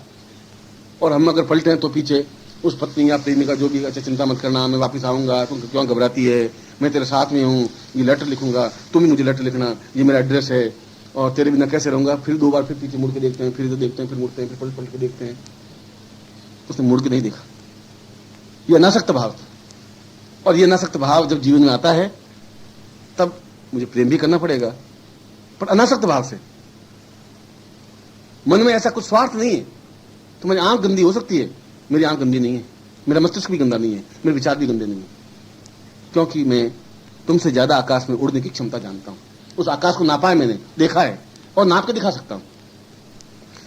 और हम अगर पलटे हैं तो पीछे उस पत्नी या प्रेमिका जो भी, अच्छा चिंता मत करना, मैं वापस आऊंगा, तुम क्यों घबराती है, मैं तेरे साथ में हूँ, ये लेटर लिखूंगा, तुम ही मुझे लेटर लिखना, ये मेरा एड्रेस है, और तेरे बिना कैसे रहूंगा। फिर 2 बार फिर पीछे मुड़ के देखते हैं, फिर इधर देखते हैं, फिर मुड़ते हैं, फिर पलट के देखते हैं। उसने मुड़ के नहीं देखा। यह अनासक्त भाव था। और यह अनासक्त भाव जब जीवन में आता है तब मुझे प्रेम भी करना पड़ेगा, पर अनासक्त भाव से। मन में ऐसा कुछ स्वार्थ नहीं है। तुम्हारी आंख गंदी हो सकती है, मेरी आंख गंदी नहीं है, मेरा मस्तिष्क भी गंदा नहीं है, मेरे विचार भी गंदे नहीं है, क्योंकि मैं तुमसे ज्यादा आकाश में उड़ने की क्षमता जानता हूं। उस आकाश को नापा है मैंने, देखा है, और नाप के दिखा सकता हूं।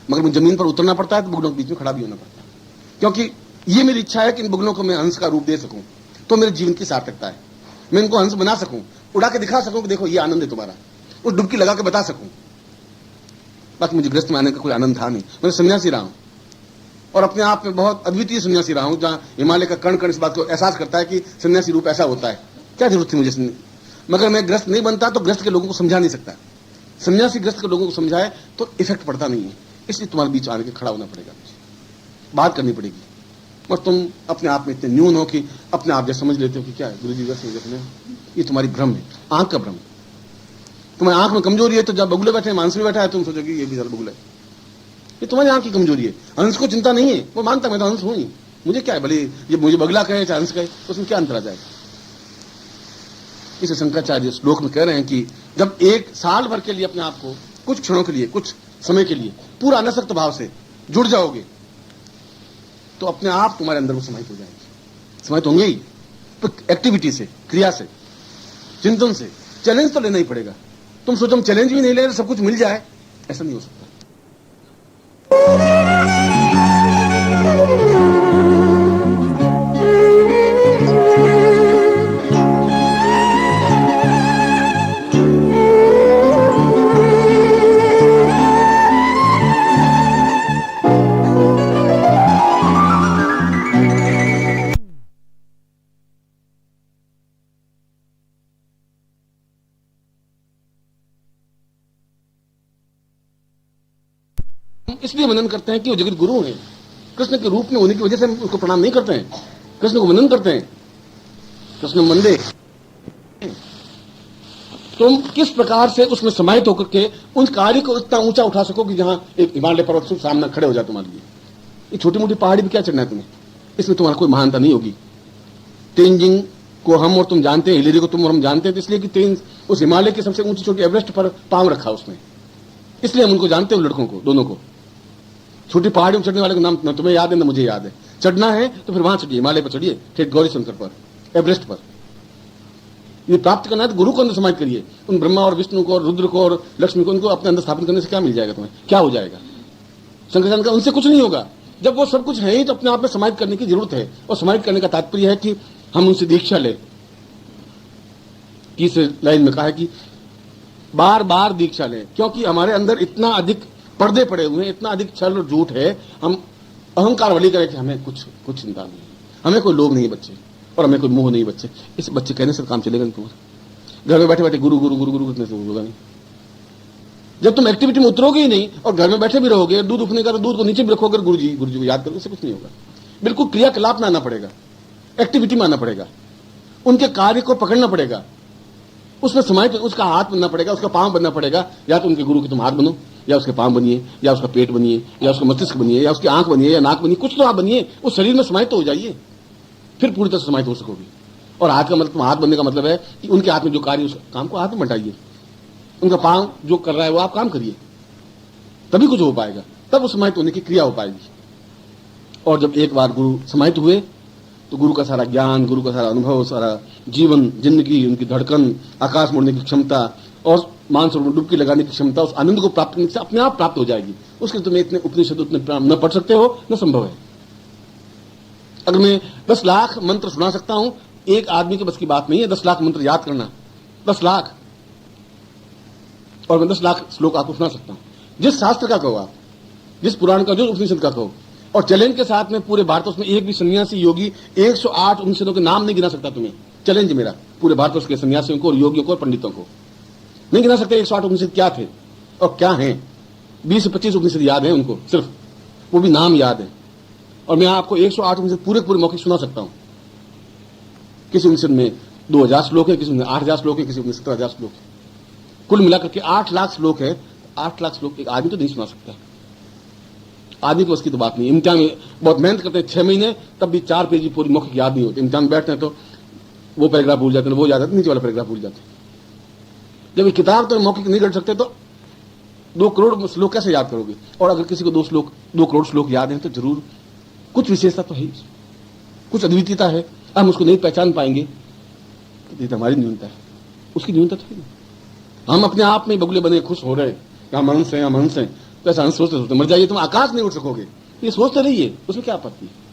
मगर मुझे जमीन पर उतरना पड़ता है तो बुगलों के बीच में खड़ा भी होना पड़ता है, क्योंकि ये मेरी इच्छा है कि इन बुगलों को मैं हंस का रूप दे सकूं, तो मेरे जीवन की सार्थकता है। मैं इनको हंस बना सकूं, उड़ा के दिखा सकूं कि देखो ये आनंद है तुम्हारा, उस डुबकी लगा के बता सकूं। बाकी मुझे गृहस्थ में आने का कोई आनंद था नहीं। मैं सन्यासी रहा हूं, और अपने आप में बहुत अद्वितीय सन्यासी रहा हूं, जहां हिमालय का कण कण इस बात को एहसास करता है कि सन्यासी रूप ऐसा होता है। क्या जरूरत थी मुझे? मगर मैं ग्रस्त नहीं बनता तो ग्रस्त के लोगों को समझा नहीं सकता। सन्यासी ग्रस्त के लोगों को समझाए तो इफेक्ट पड़ता नहीं है। इसलिए तुम्हारे बीच आने के खड़ा होना पड़ेगा, बात करनी पड़ेगी। और तुम अपने आप में इतने न्यून हो कि अपने आप जैसे समझ लेते हो कि क्या है गुरु जी वैसे देखने, ये तुम्हारी भ्रम है, आंख का भ्रम। तुम्हारी आंख में कमजोरी है तो जब बगुले बैठे, मानस में बैठा है, तुम सोचोगे ये भी जरा बगुला है। ये तुम्हारी आंख की कमजोरी है। हंस को चिंता नहीं है, वो मानता मैं तो हंस हूं ही, मुझे क्या है, भले ये मुझे बगला कहे चाहे हंस कहे, उसमें क्या अंतर आ जाएगा। इसे शंकराचार्य श्लोक में कह रहे हैं कि जब 1 साल भर के लिए अपने आप को कुछ क्षणों के लिए, कुछ समय के लिए पूरा अनासक्त भाव से जुड़ जाओगे तो अपने आप तुम्हारे अंदर वो समाहित हो जाएगी। समाहित होंगे ही तो एक्टिविटी से, क्रिया से, चिंतन से। चैलेंज तो लेना ही पड़ेगा। तुम सोचो हम चैलेंज भी नहीं ले रहे, सब कुछ मिल जाए, ऐसा नहीं हो सकता। इसलिए वंदन करते हैं कि वो जगत गुरु हैं। कृष्ण के रूप में होने की वजह से हम उसको प्रणाम नहीं करते हैं, कृष्ण को वंदन करते हैं। कृष्ण वंदे। तुम किस प्रकार से उसमें समाहित होकर के उन कार्य को इतना ऊंचा उठा सको कि जहां एक हिमालय पर्वत से सामने खड़े हो जाए तुम्हारे लिए। ये छोटी मोटी पहाड़ी पे क्या चढ़ना है तुम्हें, इसमें तुम्हारा कोई महानता नहीं होगी। तेंजिंग को हम और तुम जानते हैं, हिलेरी को तुम और हम जानते हैं, तो इसलिए कि तेंज उस हिमालय की सबसे ऊंची छोटी एवरेस्ट पर पांव रखा उसने, इसलिए हम उनको जानते हैं, लड़कों को, दोनों को। छोटी पहाड़ी में चढ़ने वाले का नाम न तुम्हें याद है न मुझे याद है। चढ़ना है तो फिर वहां चढ़िए, हिमालय पर चढ़िए, ठेठ गौरी शंकर पर, एवरेस्ट पर। ये प्राप्त करना है तो गुरु को अंदर समाहित करिए। उन ब्रह्मा और विष्णु को और रुद्र को और लक्ष्मी को, उनको अपने अंदर स्थापित करने से क्या मिल जाएगा तुम्हें, क्या हो जाएगा? शंकराचार्य का उनसे कुछ नहीं होगा। जब वो सब कुछ है ही तो अपने आप में समाहित करने की जरूरत है। और समाहित करने का तात्पर्य है कि हम उनसे दीक्षा ले। तीसरे लाइन में कहा है कि बार बार दीक्षा लें, क्योंकि हमारे अंदर इतना अधिक पर्दे पड़े हुए हैं, इतना अधिक छल और झूठ है। हम अहंकार वाली करें कि हमें कुछ चिंता नहीं, हमें कोई लोभ नहीं है बच्चे, और हमें कोई मोह नहीं बच्चे। इस बच्चे कहने से काम चलेगा नहीं तुम्हारा। घर में बैठे बैठे गुरु गुरु गुरु गुरु करने से होगा नहीं। जब तुम एक्टिविटी में उतरोगे ही नहीं और घर में बैठे भी रहोगे, दूध उठने का तो दूध को नीचे भी रखोगे, गुरु जी को याद करो, उससे कुछ नहीं होगा। बिल्कुल क्रियाकलाप में आना पड़ेगा, एक्टिविटी में आना पड़ेगा, उनके कार्य को पकड़ना पड़ेगा, उसमें समाहित, उसका हाथ बनना पड़ेगा, उसका पांव बनना पड़ेगा। या तो उनके गुरु के तुम हाथ बनो, या उसके पांव बनिए, या उसका पेट बनिए, या उसका मस्तिष्क बनिए, या उसकी आंख बनिए, या नाक बनिए, कुछ तो आप बनिए, उस शरीर में समाहित हो जाइए, फिर पूरी तरह समाहित हो सकोगे। और हाथ का मतलब, हाथ बनने का मतलब है कि उनके हाथ में जो कार्य, उस काम को हाथ में बटाइए। उनका पांव जो कर रहा है वो आप काम करिए, तभी कुछ हो पाएगा, तब वो समाहित होने की क्रिया हो पाएगी। और जब एक बार गुरु समाहित हुए तो गुरु का सारा ज्ञान, गुरु का सारा अनुभव, सारा जीवन, जिंदगी, उनकी धड़कन, आकाश मोड़ने की क्षमता और मानसरोवर में डुबकी लगाने की क्षमता, उस आनंद को प्राप्त करने से अपने आप प्राप्त हो जाएगी। उसके लिए तुम्हें इतने उपनिषद उतने न पढ़ सकते हो, न संभव है। अगर मैं 10 लाख मंत्र सुना सकता हूं, एक आदमी के बस की बात नहीं है 10 लाख मंत्र याद करना, 10 लाख, और मैं 10 लाख श्लोक आपको सुना सकता हूं। जिस शास्त्र का कहो आप, जिस पुराण का जो उपनिषद का कहो, और चैलेंज के साथ में पूरे भारतवर्ष में एक भी सन्यासी योगी 108 उपनिषदों के नाम नहीं गिना सकता तुम्हें। चैलेंज मेरा पूरे भारतवर्ष के सन्यासियों को और योगियों को और पंडितों को, नहीं गिना सकते 108 उपनिषद क्या थे और क्या हैं। 20 से 25 उपनिषद याद है उनको, सिर्फ वो भी नाम याद है। और मैं आपको 108 उपनिषद पूरे पूरे मौके सुना सकता हूं। किसी उपनिषद में 2000 श्लोक है, किसी में 8000 श्लोक है, किसी में 70,000 श्लोक है, कुल मिलाकर के 8 लाख श्लोक है। 8 लाख श्लोक एक आदमी तो नहीं सुना सकता। आदमी को उसकी तो बात नहीं। इम्तिहान में बहुत मेहनत करते हैं 6 महीने, तब भी 4 पेज पूरी मौखिक याद नहीं होती। इम्तिहान में बैठते हैं तो वो पैराग्राफ भूल जाते हैं, वो याद आते, नीचे वाला पैराग्राफ भूल जाते हैं। जब ये किताब तो मौखिक नहीं कर सकते तो 2 करोड़ श्लोक कैसे याद करोगे। और अगर किसी को 2 करोड़ श्लोक याद है तो जरूर कुछ विशेषता तो है, कुछ अद्वितीयता है। हम उसको नहीं पहचान पाएंगे तो ये हमारी न्यूनता है, उसकी न्यूनता तो है। हम अपने आप में बगुले बने खुश हो रहे हैं, हम हंस हैं, हम हंस हैं, तो ऐसा हंस सोचते सोचते मर जाइए, तुम आकाश नहीं उड़ सकोगे। ये सोचते रहिए, उसमें क्या आपत्ति है।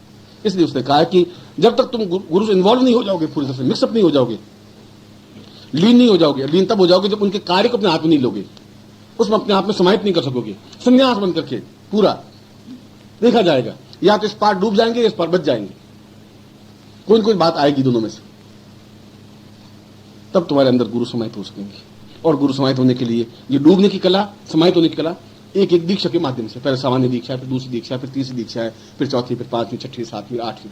इसलिए उसने कहा कि जब तक तुम गुरु से इन्वॉल्व नहीं हो जाओगे, पूरी तरह से मिक्सअप नहीं हो जाओगे, लीन नहीं हो जाओगे। लीन तब हो जाओगे जब उनके कार्य को अपने हाथ में नहीं लोगे, उसमें अपने आप में समाहित नहीं कर सकोगे। संन्यास बन करके पूरा देखा जाएगा, या तो इस पार डूब जाएंगे या इस पार बच जाएंगे, कोई न कोई बात आएगी दोनों में से। तब तुम्हारे अंदर गुरु समाहित हो सकेंगे। और गुरु समाहित होने के लिए ये डूबने की कला, समाहित होने की कला एक एक दीक्षा के माध्यम से, पहले सामान्य दीक्षा है, फिर दूसरी दीक्षा है, फिर तीसरी दीक्षा है, फिर चौथी, फिर 5वीं, 6वीं, 7वीं, 8वीं।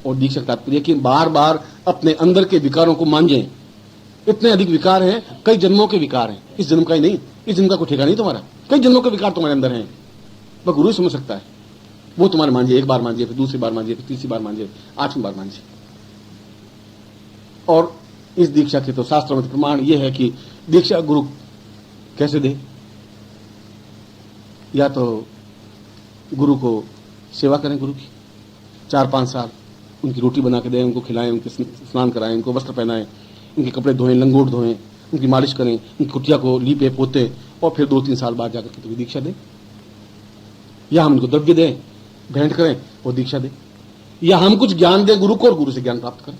और दीक्षा का तात्पर्य कि बार बार अपने अंदर के विकारों को मांझें। इतने अधिक विकार हैं, कई जन्मों के विकार हैं, इस जन्म का ही नहीं, इस जन्म का कोई ठेका नहीं तुम्हारा, कई जन्मों के विकार तुम्हारे अंदर हैं। वह गुरु समझ सकता है। वो तुम्हारे मांझे, एक बार मांझे, फिर दूसरी बार मांझे, फिर तीसरी बार मांझे, 8वीं बार मांझे। और इस दीक्षा के तो शास्त्रों में प्रमाण यह है कि दीक्षा गुरु कैसे दे। या तो गुरु को सेवा करें, गुरु की 4-5 साल उनकी रोटी बना के दें, उनको खिलाएं, उनके स्नान कराएं, उनको वस्त्र पहनाएं, उनके कपड़े धोएं, लंगोट धोएं, उनकी मालिश करें, उनकी कुटिया को लीपे पोते, और फिर 2-3 साल बाद जाकर के तुम्हें दीक्षा दें। या हम उनको द्रव्य दें, भेंट करें और दीक्षा दें, या हम कुछ ज्ञान दें गुरु को और गुरु से ज्ञान प्राप्त करें।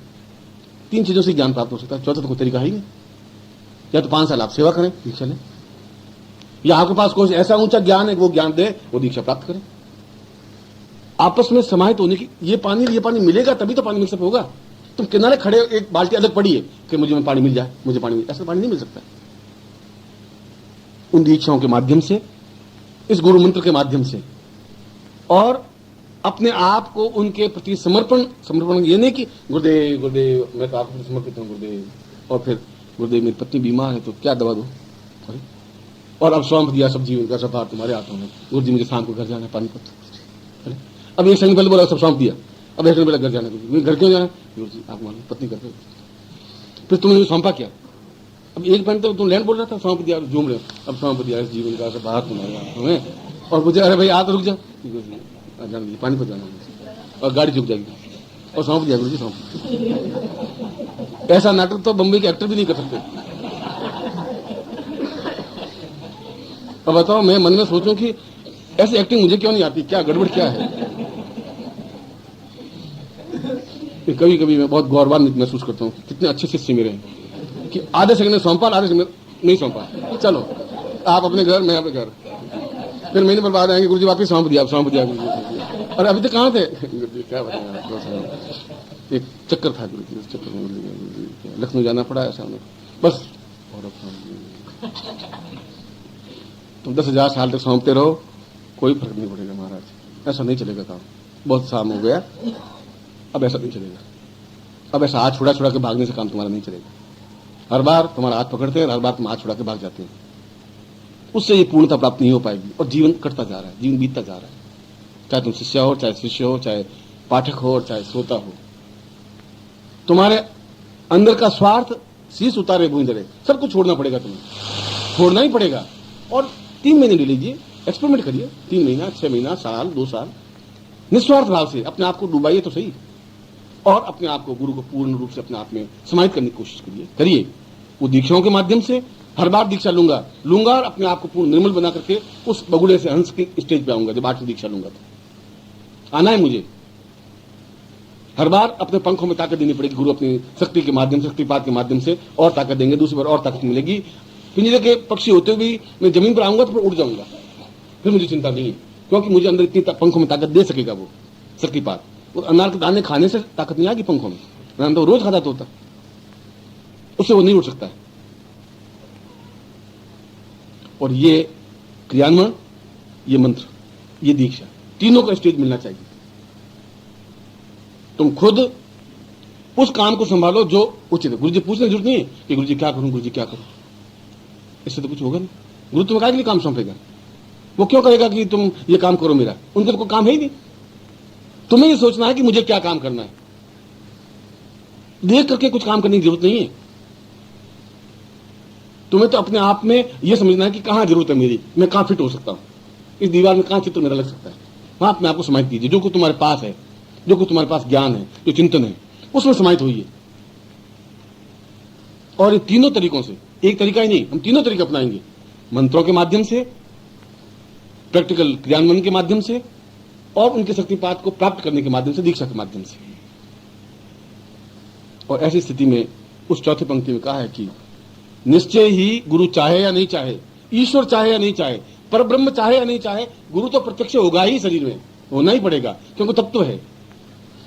3 चीजों से ज्ञान प्राप्त हो सकता है, चौथा तो कोई तरीका ही नहीं। या तो 5 साल आप सेवा करें, दीक्षा लें, या आपके पास कोई ऐसा ऊंचा ज्ञान है वो ज्ञान दे, वो दीक्षा प्राप्त करें। आपस में समाहित होने की, ये पानी मिलेगा तभी तो पानी मिल सकता होगा। तुम किनारे खड़े, एक बाल्टी अलग पड़ी है कि मुझे पानी मिल जाए, मुझे पानी मिल, ऐसा पानी नहीं मिल सकता। उन दीक्षाओं के माध्यम से, इस गुरु मंत्र के माध्यम से, और अपने आप को उनके प्रति समर्पण ये नहीं कि गुरुदेव गुरुदेव मैं तो आपको समर्पित हूं गुरुदेव, और फिर गुरुदेव मेरी पत्नी बीमार है तो क्या दवा दो, और अब सौंप दिया सब जीवन का सफार तुम्हारे हाथों में, गुरु जी मुझे शाम को घर जाना है पानीपत। अब 1 सेकंड पहले बोला सब सौंप दिया, अब 1 सेकंड पहले घर जाना है, घर क्यों जाना, गुरु जी आप मालूम पत्नी करते। फिर तुमने मुझे सौंपा क्या, अब 1 मिनट तो तुम लैंड बोल रहा था, सौंप दिया, झूम रहे, अब सौंप दिया इस जीवन का सफार तुम्हारे हाथों में, और मुझे अरे भाई आ तो रुक जाओ, जाना पानीपत जाना, और गाड़ी झुक जाएगी, और सौंप दिया गुरु जी सौंप। ऐसा नाटक तो बम्बई के एक्टर भी नहीं कर सकते। अब बताओ, मैं मन में सोचूं कि ऐसी एक्टिंग मुझे क्यों नहीं आती, क्या गड़बड़ क्या है। कभी कभी मैं बहुत गौरवान्वित महसूस करता हूँ कितने अच्छे शिष्य मेरे हैं कि आधे सेकंड में सौंपा, आधे सेकंड नहीं सौंपा, चलो आप अपने घर, मैं अपने घर, फिर महीने पर बाद आएंगे गुरु जी वापिस सौंप दिया गुरु जी, और अभी तक कहाँ थे गुरु जी, क्या बताया, एक चक्कर था गुरु जी, उस चक्कर में लखनऊ जाना पड़ा ऐसा बस। और तुम 10,000 साल तक सौंपते रहो, कोई फर्क नहीं पड़ेगा महाराज, ऐसा नहीं चलेगा काम। बहुत शाम हो गया, अब ऐसा नहीं चलेगा। अब ऐसा हाथ छुड़ा के भागने से काम तुम्हारा नहीं चलेगा। हर बार तुम्हारा हाथ पकड़ते हैं, हर बार तुम हाथ छुड़ा के भाग जाते हैं, उससे ये पूर्णता प्राप्त नहीं हो पाएगी, और जीवन कटता जा रहा है, जीवन बीतता जा रहा है। चाहे तुम शिष्य हो, चाहे शिष्य हो, चाहे पाठक हो, और चाहे श्रोता हो, तुम्हारे अंदर का स्वार्थ शीश उतारे भूंजरे सब कुछ छोड़ना पड़ेगा, तुम्हें छोड़ना ही पड़ेगा। और 3 महीने ले लीजिए, एक्सपेरिमेंट करिए, 3 महीना, 6 महीना, साल, 2 साल, निस्वार्थ भाव से अपने आप को डुबाइए तो सही, और अपने आप को, गुरु को पूर्ण रूप से अपने आप में समाहित करने की कोशिश करिए। वो दीक्षाओं के माध्यम से हर बार दीक्षा लूंगा और अपने आप को पूर्ण निर्मल बना करके उस बगुले से हंस की स्टेज पे आऊंगा। जब 8वीं दीक्षा लूंगा तो आना है मुझे, हर बार अपने पंखों में ताकत देनी पड़ेगी। गुरु अपनी शक्ति के माध्यम से, शक्तिपात के माध्यम से और ताकत देंगे, दूसरी बार और ताकत मिलेगी। पिंजरे के पक्षी होते हुए मैं जमीन पर आऊंगा तो फिर उड़ जाऊंगा, फिर मुझे चिंता नहीं है, क्योंकि मुझे अंदर इतनी पंखों में ताकत दे सकेगा वो शक्तिपात। और अनार के दाने खाने से ताकत नहीं आएगी पंखों में, मैं तो रोज खाता होता, उससे वो नहीं उठ सकता है। और ये क्रियान्वयन, ये मंत्र, ये दीक्षा, तीनों का स्टेज मिलना चाहिए। तुम खुद उस काम को संभालो जो उचित है। गुरु जी पूछने की जरूरत नहीं है कि गुरु जी क्या करूं, गुरु जी क्या करूं, इससे तो कुछ होगा नहीं। गुरु तुम्हें क्या काम सौंपेगा? वो क्यों कहेगा कि तुम ये काम करो मेरा? उनका तो कोई काम है ही नहीं। तुम्हें ये सोचना है कि मुझे क्या काम करना है। देख करके कुछ काम करने की जरूरत नहीं है। तुम्हें तो अपने आप में यह समझना है कि कहां जरूरत है मेरी, मैं कहां फिट हो सकता हूं, इस दीवार में कहां चित्र मेरा लग सकता है, वहां अपने आप को समाहित कीजिए। जो कुछ तुम्हारे पास है, जो कुछ तुम्हारे पास ज्ञान है, जो चिंतन है, उसमें समाहित होइए। और ये तीनों तरीकों से, एक तरीका ही नहीं, हम तीनों तरीके अपनाएंगे। मंत्रों के माध्यम से, प्रैक्टिकल क्रियान्वयन के माध्यम से, और उनके शक्तिपात को प्राप्त करने के माध्यम से, दीक्षा के माध्यम से। और ऐसी स्थिति में उस चौथी पंक्ति में कहा है कि निश्चय ही गुरु चाहे या नहीं चाहे, ईश्वर चाहे या नहीं चाहे, परब्रह्म चाहे या नहीं चाहे, गुरु तो प्रत्यक्ष होगा ही, शरीर में होना ही पड़ेगा, क्योंकि तत्व है।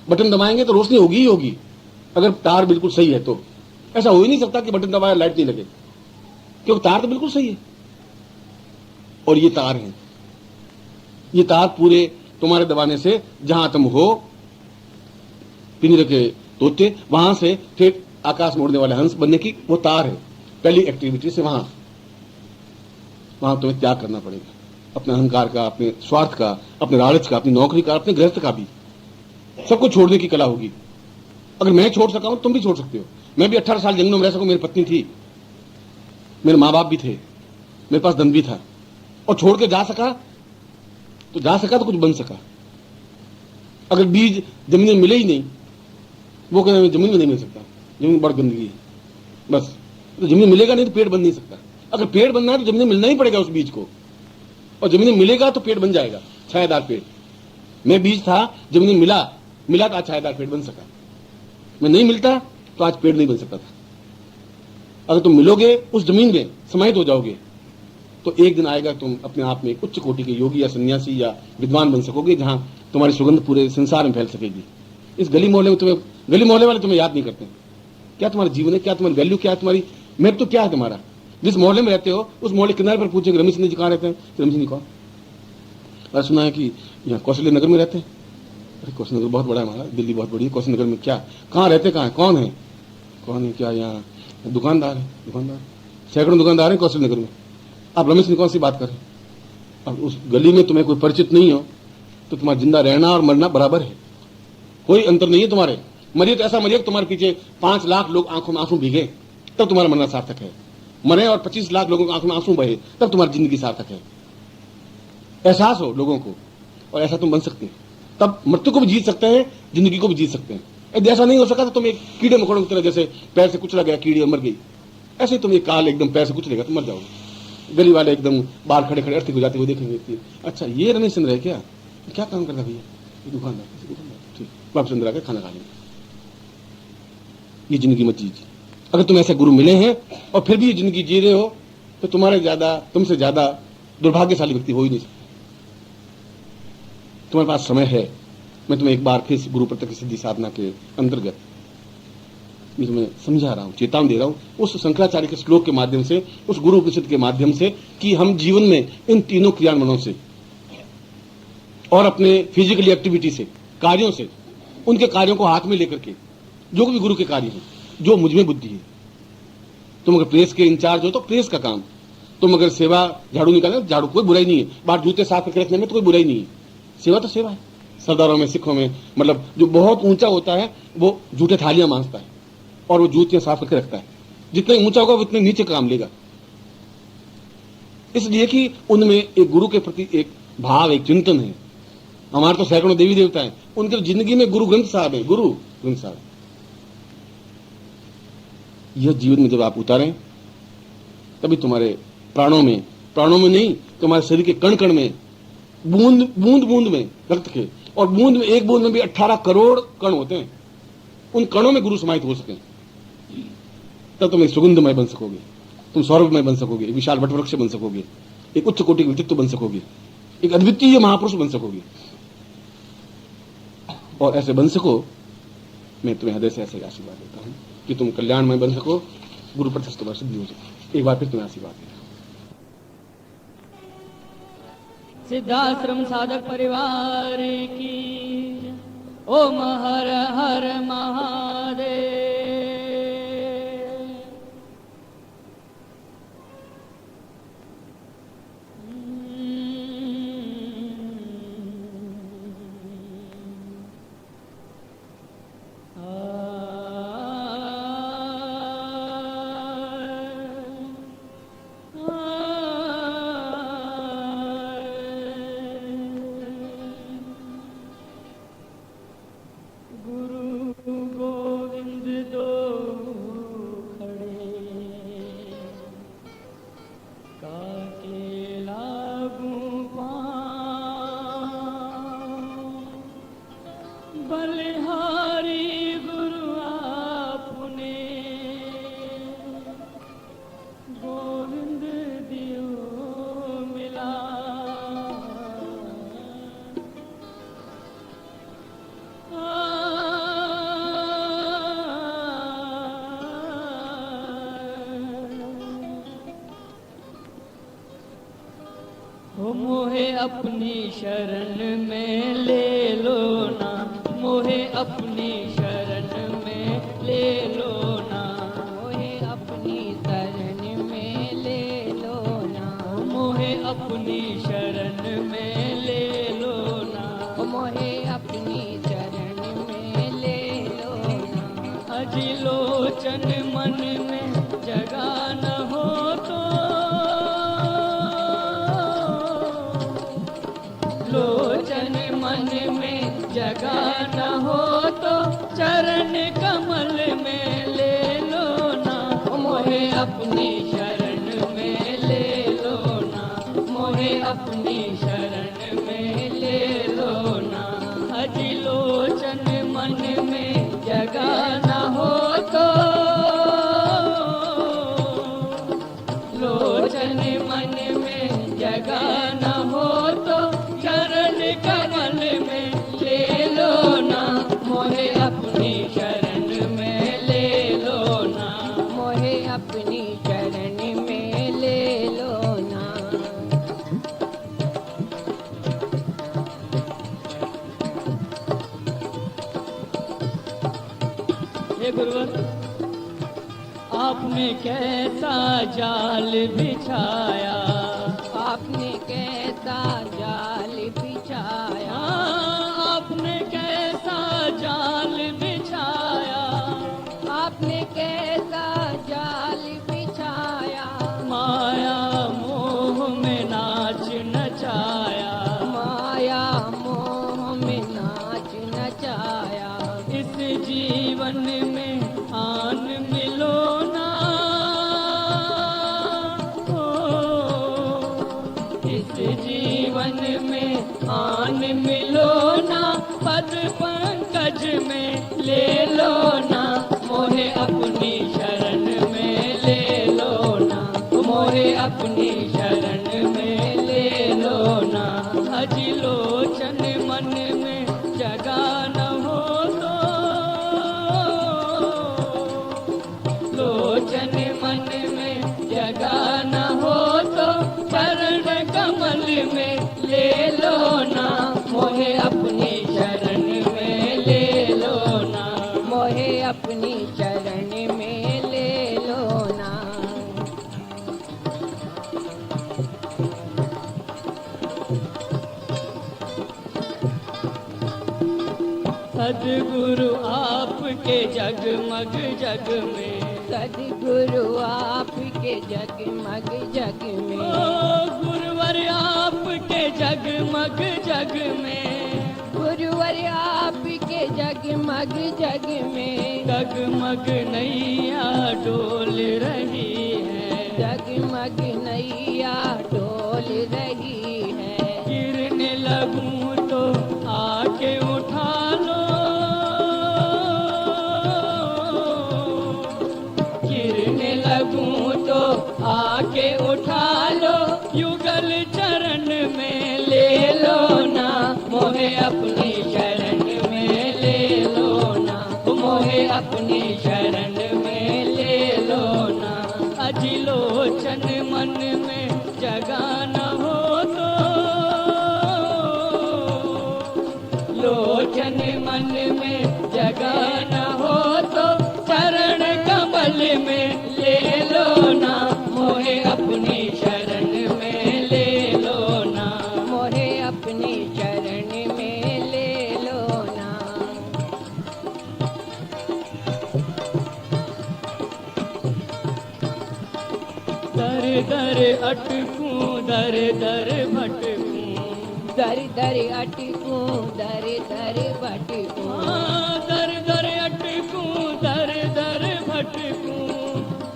बटन दबाएंगे तो रोशनी होगी ही होगी, अगर तार बिल्कुल सही है तो। ऐसा हो ही नहीं सकता कि बटन दबाया लाइट नहीं लगे, क्योंकि तार तो बिल्कुल सही है। और ये तार है, ये तार पूरे तुम्हारे दबाने से जहां तुम हो, पिंजरे के तोते, वहां से फिर आकाश में उड़ने वाले हंस बनने की वो तार है। पहली एक्टिविटी से वहां तुम्हें त्याग करना पड़ेगा, अपने अहंकार का, अपने स्वार्थ का, अपने लालच का, अपनी नौकरी का, अपने गृहस्थ का भी, सबको छोड़ने की कला होगी। अगर मैं छोड़ सका हूं, तुम भी छोड़ सकते हो। मैं भी 18 साल जंगलों में रह सकूं, मेरी पत्नी थी, मेरे माँ बाप भी थे, मेरे पास धन भी था, और छोड़ के जा सका तो कुछ बन सका। अगर बीज जमीन में मिले ही नहीं, वो कहते जमीन में नहीं मिल सकता, जमीन बड़ी गंदगी है, बस। तो जमीन मिलेगा नहीं तो पेड़ बन नहीं सकता। अगर पेड़ बनना है तो जमीन में मिलना ही पड़ेगा उस बीज को, और जमीन में मिलेगा तो पेड़ बन जाएगा, छायादार पेड़। मैं बीज था, जमीन में मिला तो आज छायादार पेड़ बन सका। मैं नहीं मिलता तो आज पेड़ नहीं बन सकता था। अगर तुम मिलोगे उस जमीन में, समाहित हो जाओगे, तो एक दिन आएगा तुम अपने आप में उच्च कोटि के योगी या सन्यासी या विद्वान बन सकोगे, जहां तुम्हारी सुगंध पूरे संसार में फैल सकेगी। इस गली मोहल्ले वाले तुम्हें याद नहीं करते। क्या तुम्हारा जीवन है, क्या तुम्हारी वैल्यू, क्या तुम्हारी महत्व, क्या है तुम्हारा? जिस मोहल्ले में रहते हो उस मोहल्ले किनारे पर पूछेंगे रमेश जी कहाँ रहते हैं, रमेश जी कौन? और सुना है कि यहाँ कौशल्य नगर में रहते हैं। अरे कौशल नगर बहुत बड़ा है हमारा, दिल्ली बहुत बड़ी है, कौशल नगर में क्या, कहाँ रहते, कहाँ है, कौन है? क्या यहाँ दुकानदार है, सैकड़ों दुकानदार है कौशल नगर में। आप रमेश जी कौन सी बात करें? अब उस गली में तुम्हें कोई परिचित नहीं हो तो तुम्हारा जिंदा रहना और मरना बराबर है, कोई अंतर नहीं है तुम्हारे। मरिए तो ऐसा मरिए तुम्हारे पीछे 5 लाख लोग आंखों में आंसू भीगे, तब तुम्हारा मरना सार्थक है। मरे और 25 लाख लोगों की आंखों में आंसू बहे, तब तुम्हारी जिंदगी सार्थक है। एहसास हो लोगों को, और ऐसा तुम बन सकते हैं। तब मृत्यु को भी जीत सकते हैं, जिंदगी को भी जीत सकते हैं। यदि ऐसा नहीं हो सका तो तुम एक कीड़े मकोड़ों की तरह, जैसे पैर से कुचला गया कीड़ी और मर गई, ऐसे ही तुम एक काल एकदम पैर से कुचलेगा तो मर जाओगे। गली वाले एकदम बाहर खड़े अर्थी हो जाते हुए देखेंगे, अच्छा ये रमेश चंद्र है क्या काम करता भैया? ये दुकानदार, ठीक, वापस अंदर आकर खाना खा लेंगे। ये जिंदगी मत जीजिए। अगर तुम ऐसे गुरु मिले हैं और फिर भी ये जिंदगी जी रहे हो, तो तुमसे ज्यादा दुर्भाग्यशाली व्यक्ति हो ही नहीं सकता। तुम्हारे पास समय है। मैं तुम्हें एक बार फिर गुरु प्रत्यक्ष सिद्धि साधना के अंतर्गत मैं तुम्हें समझा रहा हूं, चेतावनी दे रहा हूं, उस शंकराचार्य के श्लोक के माध्यम से, उस गुरु उपनिषद के माध्यम से, कि हम जीवन में इन तीनों क्रियान्वयनों से और अपने फिजिकली एक्टिविटी से, कार्यों से, उनके कार्यों को हाथ में लेकर के, जो भी गुरु के कार्य है, जो मुझ में बुद्धि है। तुम अगर प्रेस के इंचार्ज हो तो प्रेस का काम, तुम अगर सेवा झाड़ू निकालना, झाड़ू कोई बुराई नहीं है, बाहर जूते साफ करके रखने में तो कोई बुराई नहीं है। सेवा तो सेवा है। सरदारों में, सिखों में, मतलब जो बहुत ऊंचा होता है वो जूठे थालियां मांजता है और वो जूतियां साफ करके रखता है। जितना ऊंचा होगा उतने नीचे काम लेगा, इसलिए कि उनमें एक गुरु के प्रति एक भाव, एक चिंतन है। हमारे तो सैकड़ों देवी देवता हैं, उनकी जिंदगी में गुरु ग्रंथ साहब है, गुरु ग्रंथ साहब। यह जीवन में जब आप उतारें, तभी तुम्हारे प्राणों में नहीं, तुम्हारे शरीर के कण कण में, बूंद में रक्त के, और बूंद में, एक बूंद में भी 18 करोड़ कण होते हैं। उन कणों में गुरु समाहित हो सके, तब तुम एक सुगंधमय बन सकोगे, तुम सौरभमय बन सकोगे, एक विशाल वटवृक्ष बन सकोगे, एक उच्च कोटि का व्यक्तित्व बन सकोगे। एक अद्वितीय महापुरुष बन सकोगे। और ऐसे बन सको, मैं तुम्हें हृदय से ऐसे आशीर्वाद देता हूं कि तुम कल्याणमय बन सको, गुरु प्रत्यक्ष तुम्हारी सिद्धि हो सके। एक बार फिर तुम्हें आशीर्वाद देता हूं। सिद्धाश्रम साधक परिवार की ओम हर हर महादेव। मोहे अपनी शरण में ले लो ना, मोहे अपनी शरण में ले लो ना, मोहे अपनी शरण में ले लो ना, मोहे अपनी शरण में ले लो ना, मोहे अपनी शरण में ले लो ना। अजी लोचन मन में जगा न हो तो, लोचन मन में जगा न हो तो चरण कमल में ले लो ना, मोहे अपनी शरण में ले लो ना, मोहे अपनी शरण में ले लो ना। हजी लोचन मन में जगा न हो तो, लोचन मन में जगा न हो तो चरण कमल में ले लो ना, मोहे अपनी शरण में ले लो ना, मोहे अपनी शरण में ले लो ना। हे गुरुवर, आपने कैसा जाल बिछाया, आपने कैसा जाल बिछाया, आपने कैसा जाल बिछाया, आपने कैसा जाल बिछाया, माया मोह में नाच नचाया, माया मोह में नाच नचाया। इस जीवन में आन मिलो ना, इस जीवन में आन मिलो ना, पद पंकज में ले लो ना, मोहे अपनी शरण में ले लो ना, मोहे अपनी शरण में ले लो ना। हजी लोचन मन में जगा न हो तो, लोचन मन में जगा न हो तो चरण कमल में ले लो ना, मोहे अपनी शरण में ले लो ना, मोहे अपनी शरण में ले लो ना। सद्गुरु आपके जगमग जग में, सद्गुरु आपके जगमग जग ओ में, गुरुवर आपके जगमग जग में, गुरुवर आपके जगमग जग में, जगमग नैया डोल रही है, जगमग नैया डोल रही है। गिरने लगूं तो आके उठा लो, गिरने लगूं तो आके उठा लो, युगल चरण में ले अजिलोचन मन में जगह न हो तो, लोचन मन में जगह न हो तो चरण कमल में ले लो ना, मोहे अपनी शरण में ले लो ना, मोहे अपनी शरण में ले लो ना। दर दर अटकूं दर दर भटकूं, दर दर अटकूं दर दर भटकूं, दर दर अटकूं दर दर भटकूं,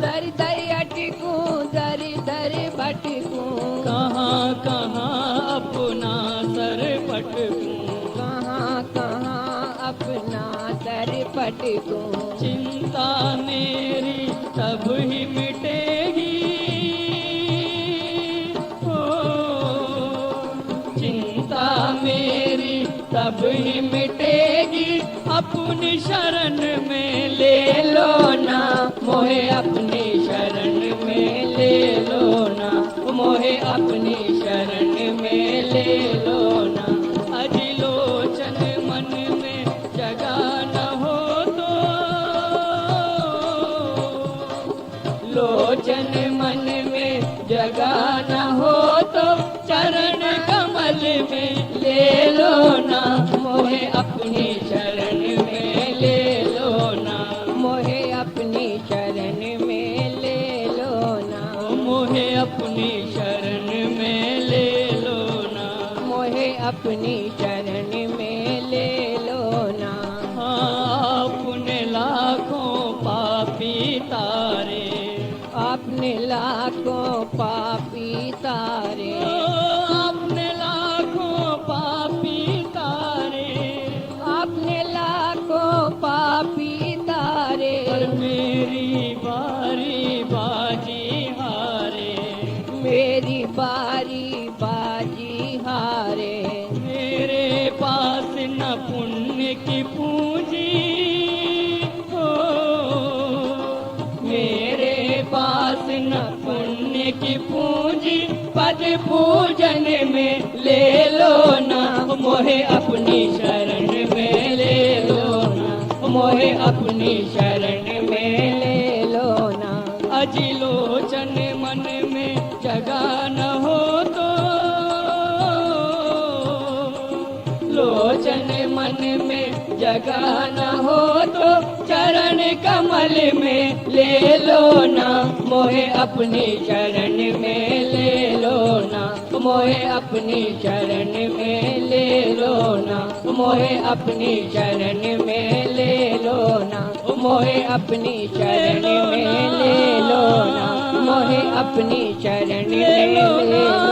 दर दर अटकूं दर दर भटकूं, कहाँ कहाँ अपना सर पटकूं, कहाँ कहाँ अपना सर पटकूं, चिंता मेरी तब ही मिटेगी, चिंता मेरी तब ही मिटेगी, अपनी शरण में ले लो ना, मोहे अपनी शरण में ले लो ना, मोहे अपनी शरण में ले लो ना। अजिलोचन मन में जगह न हो तो, लोचन मन में जगह न हो तो चरण कमल में ले लो ना, मोहे अपनी शरण में ले लो ना, मोहे अपनी शरण में ले लो ना, मोहे अपनी शरण में ले लो ना, मोहे अपनी शरण में ले लो ना। आपने लाखों पापी तारे, आपने लाखों पापी तारे, आपने लाखों पापी तारे, आपने लाखों पापी तारे, पर मेरी बारी बाजी हारे, मेरी बारी बाजी हारे, मेरे पास न पुण्य की पूंजी हो, मेरे पास न पुण्य की पूंजी, पद पूजन में ले लो ना, मोहे अपनी शरण में ले लो ना, मोहे अपनी शरण में ले लो ना। अजिलोचन मन में जगह न हो तो, लोचन मन में जगह न हो तो चरण कमल में ले लो ना, मोहे अपनी शरण में ले लो ना, मोहे अपनी शरण में ले लो ना, मोहे अपनी शरण में ले लो ना, मोहे अपनी शरण में ले लो ना, मोहे अपनी शरण में ले लो।